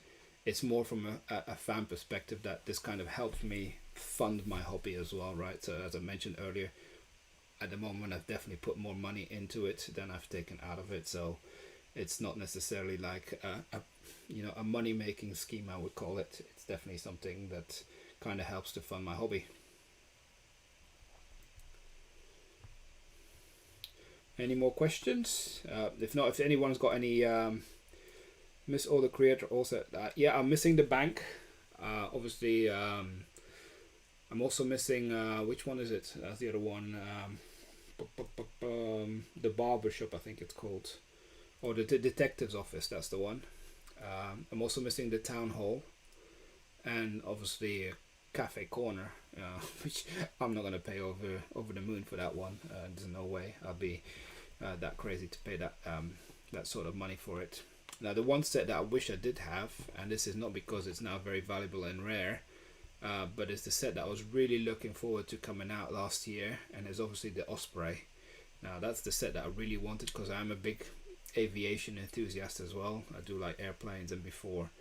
it's more from a fan perspective that this kind of helps me fund my hobby as well, right? So as I mentioned earlier, at the moment I've definitely put more money into it than I've taken out of it. So it's not necessarily like a money making scheme, I would call it. It's definitely something that kind of helps to fund my hobby. Any more questions? If not, if anyone's got any miss all the creator also, yeah, I'm missing the bank. Obviously, I'm also missing which one is it? That's the other one. The barber shop, I think it's called, or the detective's office. That's the one. I'm also missing the town hall, and obviously cafe corner, which I'm not gonna pay over the moon for that one. There's no way I'll be that crazy to pay that sort of money for it. Now the one set that I wish I did have, and this is not because it's now very valuable and rare, but it's the set that I was really looking forward to coming out last year, and it's obviously the Osprey. Now that's the set that I really wanted because I'm a big aviation enthusiast as well. I do like airplanes, and before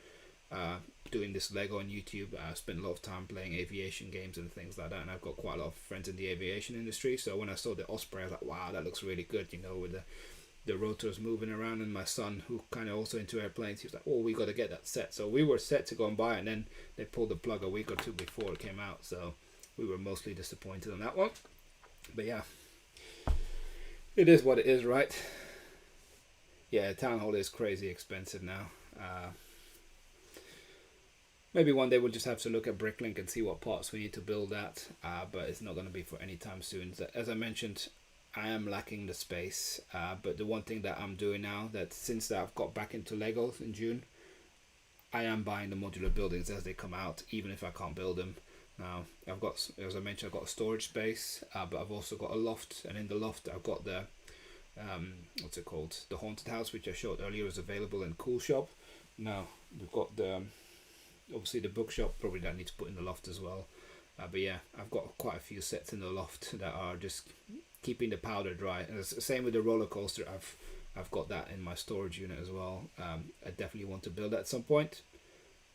doing this Lego on YouTube, I spent a lot of time playing aviation games and things like that, and I've got quite a lot of friends in the aviation industry. So when I saw the Osprey, I was like, wow, that looks really good, with the rotors moving around. And my son, who kind of also into airplanes, he was like, oh, we got to get that set. So we were set to go and buy it, and then they pulled the plug a week or two before it came out, so we were mostly disappointed on that one. But yeah, it is what it is, right? Yeah, town hall is crazy expensive now. Maybe one day we'll just have to look at Bricklink and see what parts we need to build that, but it's not going to be for any time soon. As I mentioned, I am lacking the space, but the one thing that I'm doing now, that since I've got back into Legos in June, I am buying the modular buildings as they come out, even if I can't build them. Now, I've got, as I mentioned, I've got a storage space, but I've also got a loft, and in the loft I've got the, what's it called? The haunted house, which I showed earlier is available in Cool Shop. Now, we've got the, obviously the bookshop, probably that I need to put in the loft as well. But yeah, I've got quite a few sets in the loft that are just keeping the powder dry. And it's the same with the roller coaster. I've got that in my storage unit as well. I definitely want to build that at some point,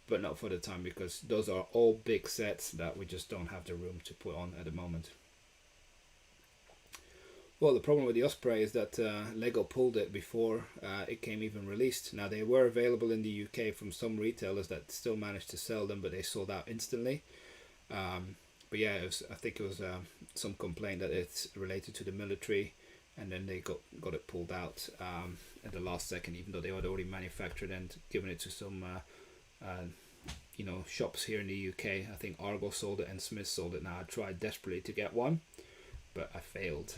but not for the time, because those are all big sets that we just don't have the room to put on at the moment. Well, the problem with the Osprey is that Lego pulled it before it came even released. Now, they were available in the UK from some retailers that still managed to sell them, but they sold out instantly. But yeah, I think it was some complaint that it's related to the military, and then they got it pulled out at the last second, even though they had already manufactured and given it to some shops here in the UK. I think Argo sold it and Smith sold it. Now, I tried desperately to get one, but I failed.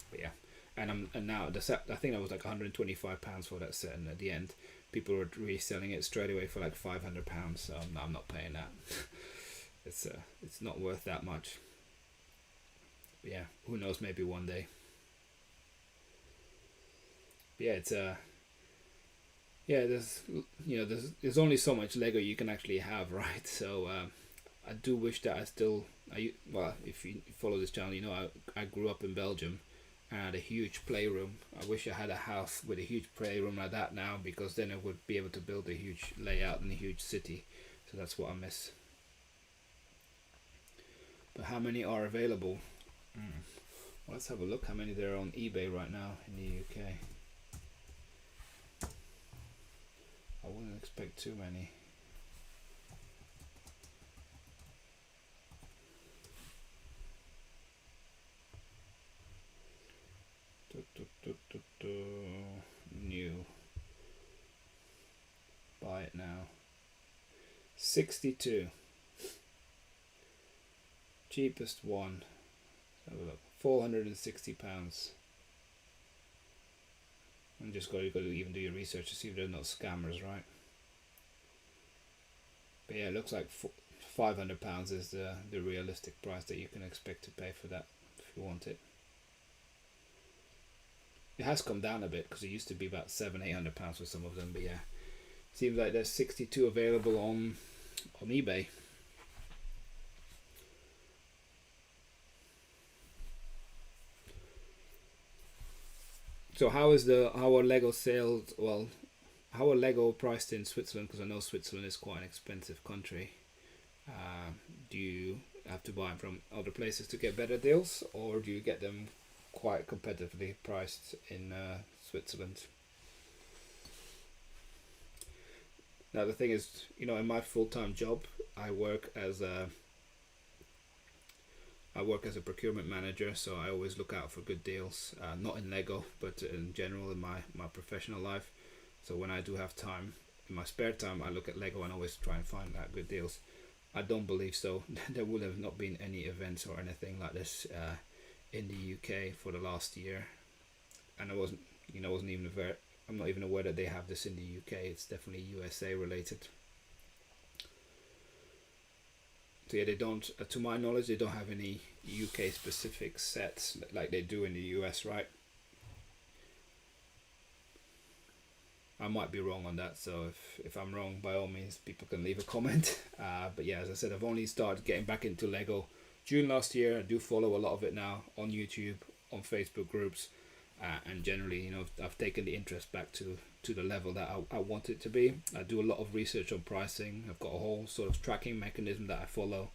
But yeah, and now the set, I think that was like £125 for that set, and at the end people were reselling it straight away for like £500. So I'm not paying that. It's not worth that much. But yeah, who knows, maybe one day. But yeah, there's only so much Lego you can actually have, right? So I do wish that if you follow this channel, I grew up in Belgium and had a huge playroom. I wish I had a house with a huge playroom like that now, because then I would be able to build a huge layout in a huge city. So that's what I miss. But how many are available? Well, let's have a look how many there are on eBay right now in the UK. I wouldn't expect too many. New. Buy it now. 62. Cheapest one. Let's have a look. £460. And just got to even do your research to see if they're not scammers, right? But yeah, it looks like £500 is the realistic price that you can expect to pay for that if you want it. It has come down a bit, because it used to be about £700-800 for some of them. But yeah, seems like there's 62 available on eBay. So how are Lego sales? Well, how are Lego priced in Switzerland? Because I know Switzerland is quite an expensive country. Do you have to buy them from other places to get better deals, or do you get them quite competitively priced in Switzerland? Now the thing is, in my full-time job, I work as a procurement manager, so I always look out for good deals, not in Lego, but in general in my professional life. So when I do have time, in my spare time, I look at Lego and always try and find out good deals. I don't believe so. There would have not been any events or anything like this in the UK for the last year, and I wasn't even aware. I'm not even aware that they have this in the UK. It's definitely USA related. So yeah, they don't, to my knowledge, they don't have any UK specific sets like they do in the US, right? I might be wrong on that, so if I'm wrong, by all means, people can leave a comment. But yeah, as I said, I've only started getting back into Lego June last year. I do follow a lot of it now on YouTube, on Facebook groups, and generally, I've taken the interest back to the level that I want it to be. I do a lot of research on pricing. I've got a whole sort of tracking mechanism that I follow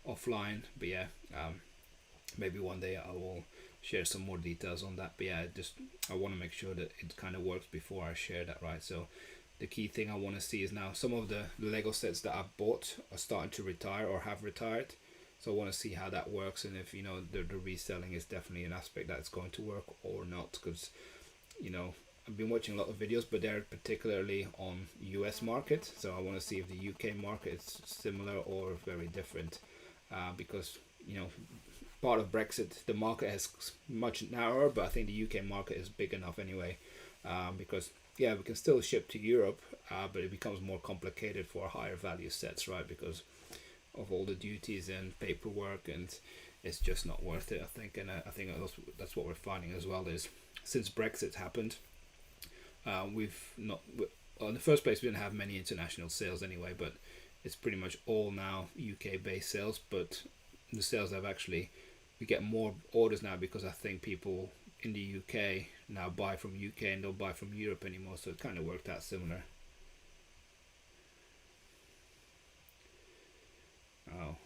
offline. But yeah, maybe one day I will share some more details on that. But yeah, I want to make sure that it kind of works before I share that, right? So the key thing I want to see is now some of the Lego sets that I've bought are starting to retire or have retired. So I want to see how that works, and if the reselling is definitely an aspect that's going to work or not, because I've been watching a lot of videos, but they're particularly on US market. So I want to see if the UK market is similar or very different, because part of Brexit, the market is much narrower, but I think the UK market is big enough anyway, because yeah, we can still ship to Europe, but it becomes more complicated for higher value sets, right? Because of all the duties and paperwork, and it's just not worth it, I think. And I think that's what we're finding as well, is since Brexit happened, we've not, well, in the first place we didn't have many international sales anyway, but it's pretty much all now UK based sales. But the sales have actually, we get more orders now because I think people in the UK now buy from UK and don't buy from Europe anymore, so it kind of worked out similar. Oh.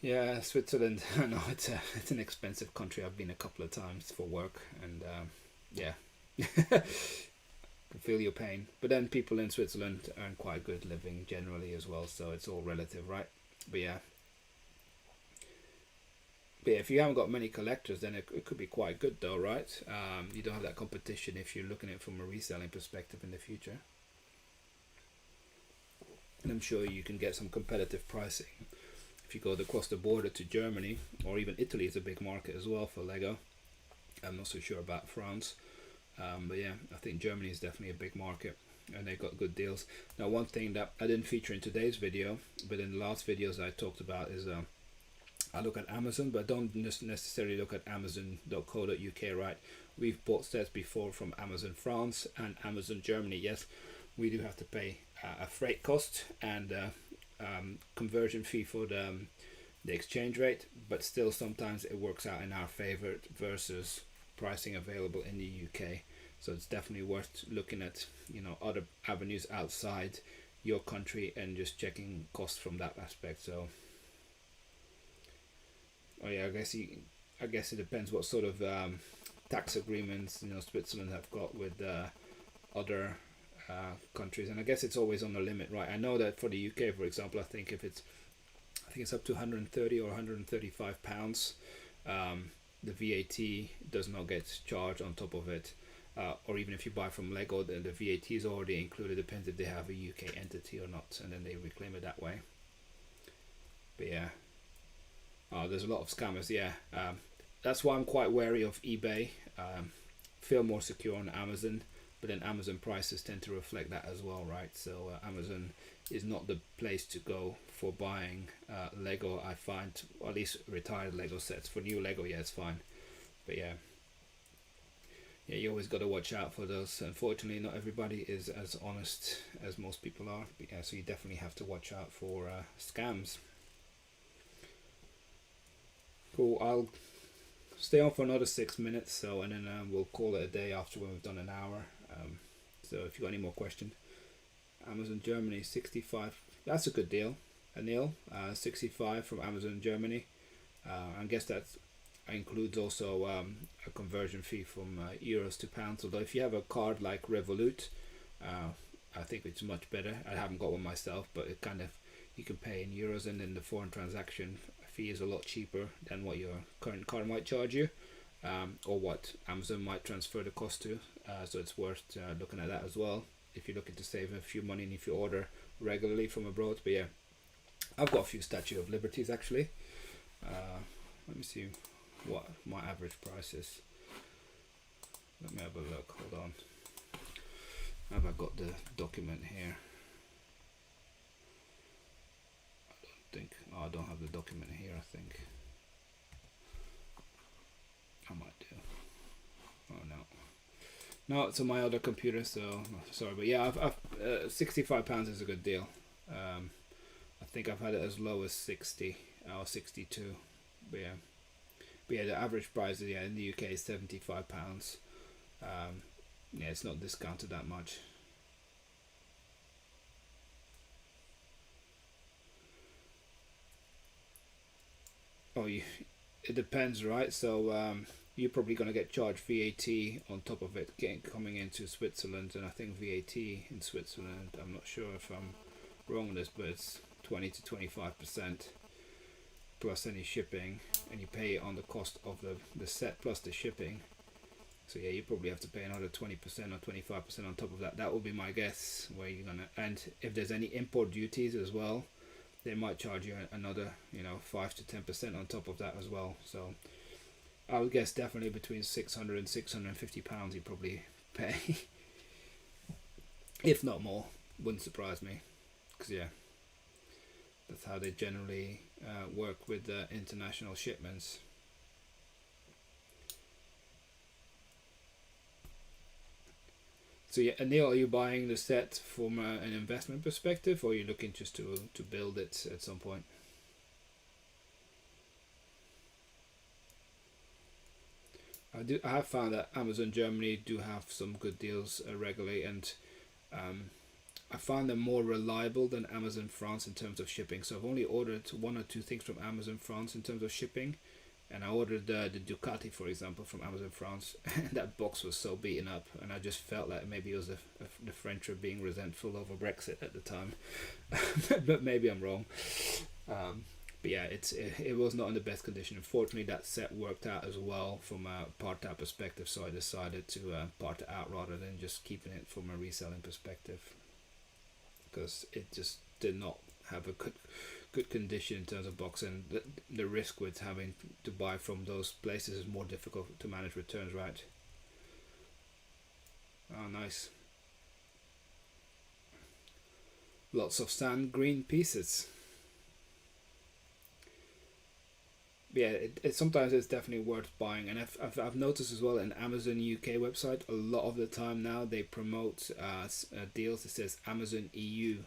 Yeah, Switzerland. I know it's an expensive country. I've been a couple of times for work, and yeah, can feel your pain. But then people in Switzerland earn quite good living generally as well, so it's all relative, right? But yeah, if you haven't got many collectors, then it could be quite good though, right? You don't have that competition if you're looking at it from a reselling perspective in the future. And I'm sure you can get some competitive pricing if you go across the border to Germany, or even Italy is a big market as well for Lego. I'm not so sure about France, but yeah, I think Germany is definitely a big market, and they got good deals. Now, one thing that I didn't feature in today's video, but in the last videos I talked about, is I look at Amazon, but don't necessarily look at Amazon.co.uk, right? We've bought sets before from Amazon France and Amazon Germany. Yes, we do have to pay a freight cost and conversion fee for the exchange rate, but still sometimes it works out in our favor versus pricing available in the UK. So it's definitely worth looking at other avenues outside your country and just checking costs from that aspect. So I guess it depends what sort of tax agreements Switzerland have got with other countries, and I guess it's always on the limit, right? I know that for the UK, for example, I think it's up to 130 or 135 pounds. The VAT does not get charged on top of it, or even if you buy from Lego, the VAT is already included. Depends if they have a UK entity or not, and then they reclaim it that way. But yeah, there's a lot of scammers. Yeah, that's why I'm quite wary of eBay. Feel more secure on Amazon. But then Amazon prices tend to reflect that as well, right? So Amazon is not the place to go for buying Lego, I find, or at least retired Lego sets. For new Lego, yeah, it's fine. But yeah, you always got to watch out for those. Unfortunately, not everybody is as honest as most people are. But yeah, so you definitely have to watch out for scams. Cool, I'll stay on for another 6 minutes, and then we'll call it a day after when we've done an hour. So if you got any more questions, Amazon Germany 65, that's a good deal. Anil, 65 from Amazon Germany. I guess that includes also a conversion fee from euros to pounds. Although if you have a card like Revolut, I think it's much better. I haven't got one myself, but it kind of, you can pay in euros, and then the foreign transaction fee is a lot cheaper than what your current card might charge you, or what Amazon might transfer the cost to. So it's worth looking at that as well if you're looking to save a few money and if you order regularly from abroad. But yeah, I've got a few Statue of Liberties actually. Let me see what my average price is. Let me have a look. Hold on. Have I got the document here? I don't have the document here. I think I might do. Oh no, it's on my other computer. So sorry, but yeah, I've £65 is a good deal. I think I've had it as low as 60 or 62. But yeah, the average price in the UK is £75. Yeah, it's not discounted that much. It depends, right? So you're probably going to get charged VAT on top of it coming into Switzerland, and I think VAT in Switzerland, I'm not sure if I'm wrong on this, but it's 20 to 25% plus any shipping, and you pay it on the cost of the set plus the shipping. So yeah, you probably have to pay another 20% or 25% on top of that. That would be my guess where you're gonna, and if there's any import duties as well, they might charge you another 5 to 10% on top of that as well. So I would guess definitely between £600 and £650 you probably pay, if not more. Wouldn't surprise me, because yeah, that's how they generally work with international shipments. So yeah, Neil, are you buying the set from an investment perspective, or are you looking just to build it at some point? I have found that Amazon Germany do have some good deals regularly, and I found them more reliable than Amazon France in terms of shipping. So I've only ordered one or two things from Amazon France in terms of shipping, and I ordered the Ducati, for example, from Amazon France. That box was so beaten up, and I just felt like maybe it was the French were being resentful over Brexit at the time. But maybe I'm wrong. But yeah, it was not in the best condition. Unfortunately, that set worked out as well from a part-out perspective, so I decided to part it out rather than just keeping it from a reselling perspective, because it just did not have a good condition in terms of box, and the risk with having to buy from those places is more difficult to manage returns, right? Oh, nice. Lots of sand green pieces. Yeah, sometimes it's definitely worth buying, and I've noticed as well in Amazon UK website, a lot of the time now they promote deals that says Amazon EU.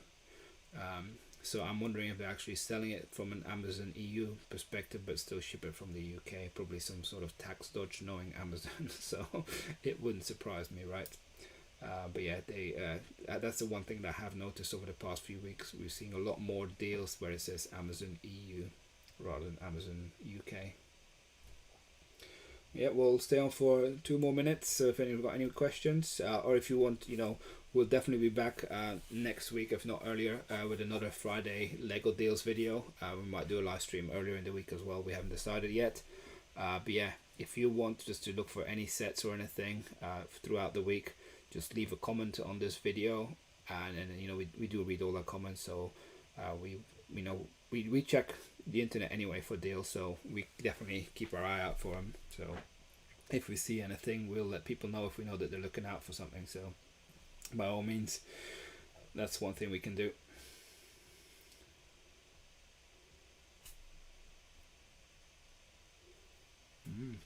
So I'm wondering if they're actually selling it from an Amazon EU perspective, but still ship it from the UK. Probably some sort of tax dodge, knowing Amazon. So it wouldn't surprise me, right? But yeah, that's the one thing that I have noticed over the past few weeks. We're seeing a lot more deals where it says Amazon EU rather than Amazon UK. Yeah, we'll stay on for 2 more minutes. So if anyone's got any questions, or if you want, we'll definitely be back next week, if not earlier, with another Friday Lego deals video. We might do a live stream earlier in the week as well. We haven't decided yet. But yeah, if you want just to look for any sets or anything throughout the week, just leave a comment on this video, and we do read all our comments. So we check the internet anyway for deals, so we definitely keep our eye out for them. So if we see anything, we'll let people know if we know that they're looking out for something. So by all means, that's one thing we can do.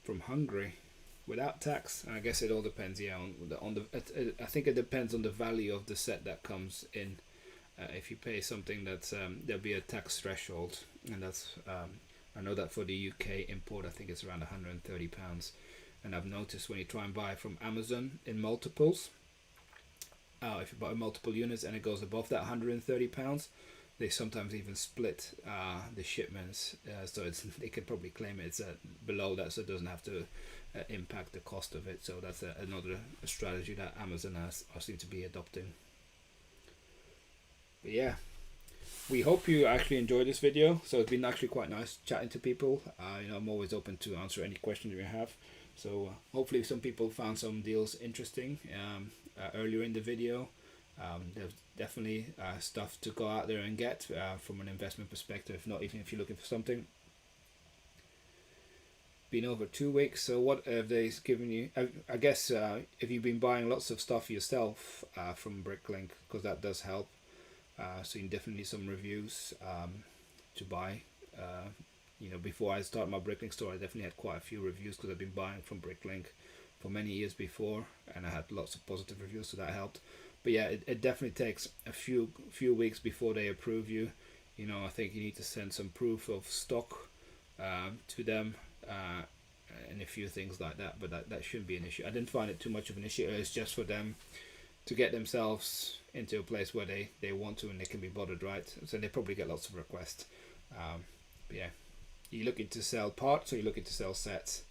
From Hungary, without tax. I guess it all depends. Yeah, on the. I think it depends on the value of the set that comes in. If you pay something that's there'll be a tax threshold, and that's I know that for the UK import, I think it's around £130. And I've noticed when you try and buy from Amazon in multiples, if you buy multiple units and it goes above that £130, they sometimes even split the shipments, so they could probably claim it's below that, so it doesn't have to impact the cost of it. So that's another strategy that Amazon seem to be adopting. But yeah, we hope you actually enjoyed this video. So it's been actually quite nice chatting to people. I'm always open to answer any questions you have. So hopefully some people found some deals interesting earlier in the video. There's definitely stuff to go out there and get from an investment perspective, not even if you're looking for something. Been over 2 weeks, so what have they given you? I guess if you've been buying lots of stuff yourself from Bricklink, because that does help. So you definitely need some reviews to buy. Before I started my Bricklink store, I definitely had quite a few reviews because I've been buying from Bricklink for many years before, and I had lots of positive reviews, so that helped. But yeah, it definitely takes a few weeks before they approve you. I think you need to send some proof of stock to them and a few things like that. But that shouldn't be an issue. I didn't find it too much of an issue. It's just for them to get themselves into a place where they want to and they can be bothered, right? So they probably get lots of requests. But yeah, you're looking to sell parts or you're looking to sell sets?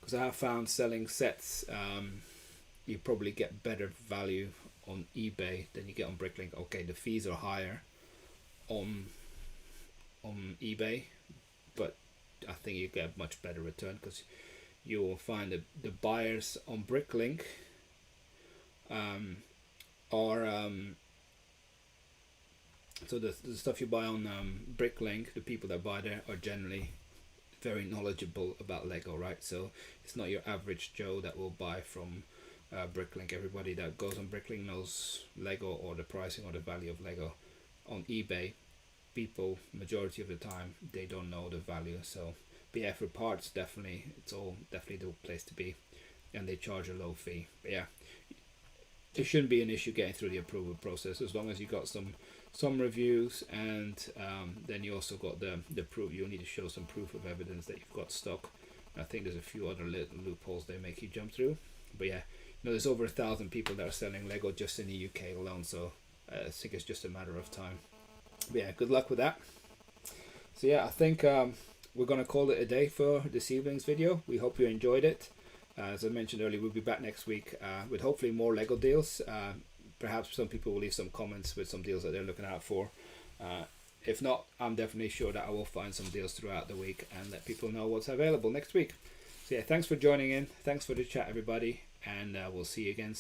Because I have found selling sets, you probably get better value on eBay than you get on Bricklink. Okay, the fees are higher on eBay, but I think you get a much better return because you will find that the buyers on Bricklink are so the stuff you buy on Bricklink, the people that buy there are generally very knowledgeable about Lego, right? So it's not your average Joe that will buy from Bricklink. Everybody that goes on Bricklink knows Lego or the pricing or the value of Lego. On eBay, people majority of the time they don't know the value. So but yeah, for parts it's all definitely the place to be, and they charge a low fee. But yeah, it shouldn't be an issue getting through the approval process as long as you got some reviews, and then you also got the proof. You'll need to show some proof of evidence that you've got stock. I think there's a few other little loopholes they make you jump through. But yeah, there's over 1,000 people that are selling Lego just in the UK alone, so I think it's just a matter of time. But yeah, good luck with that. So yeah, I think we're gonna call it a day for this evening's video. We hope you enjoyed it. As I mentioned earlier, we'll be back next week with hopefully more Lego deals. Perhaps some people will leave some comments with some deals that they're looking out for. If not, I'm definitely sure that I will find some deals throughout the week and let people know what's available next week. So yeah, thanks for joining in. Thanks for the chat, everybody, and we'll see you again soon.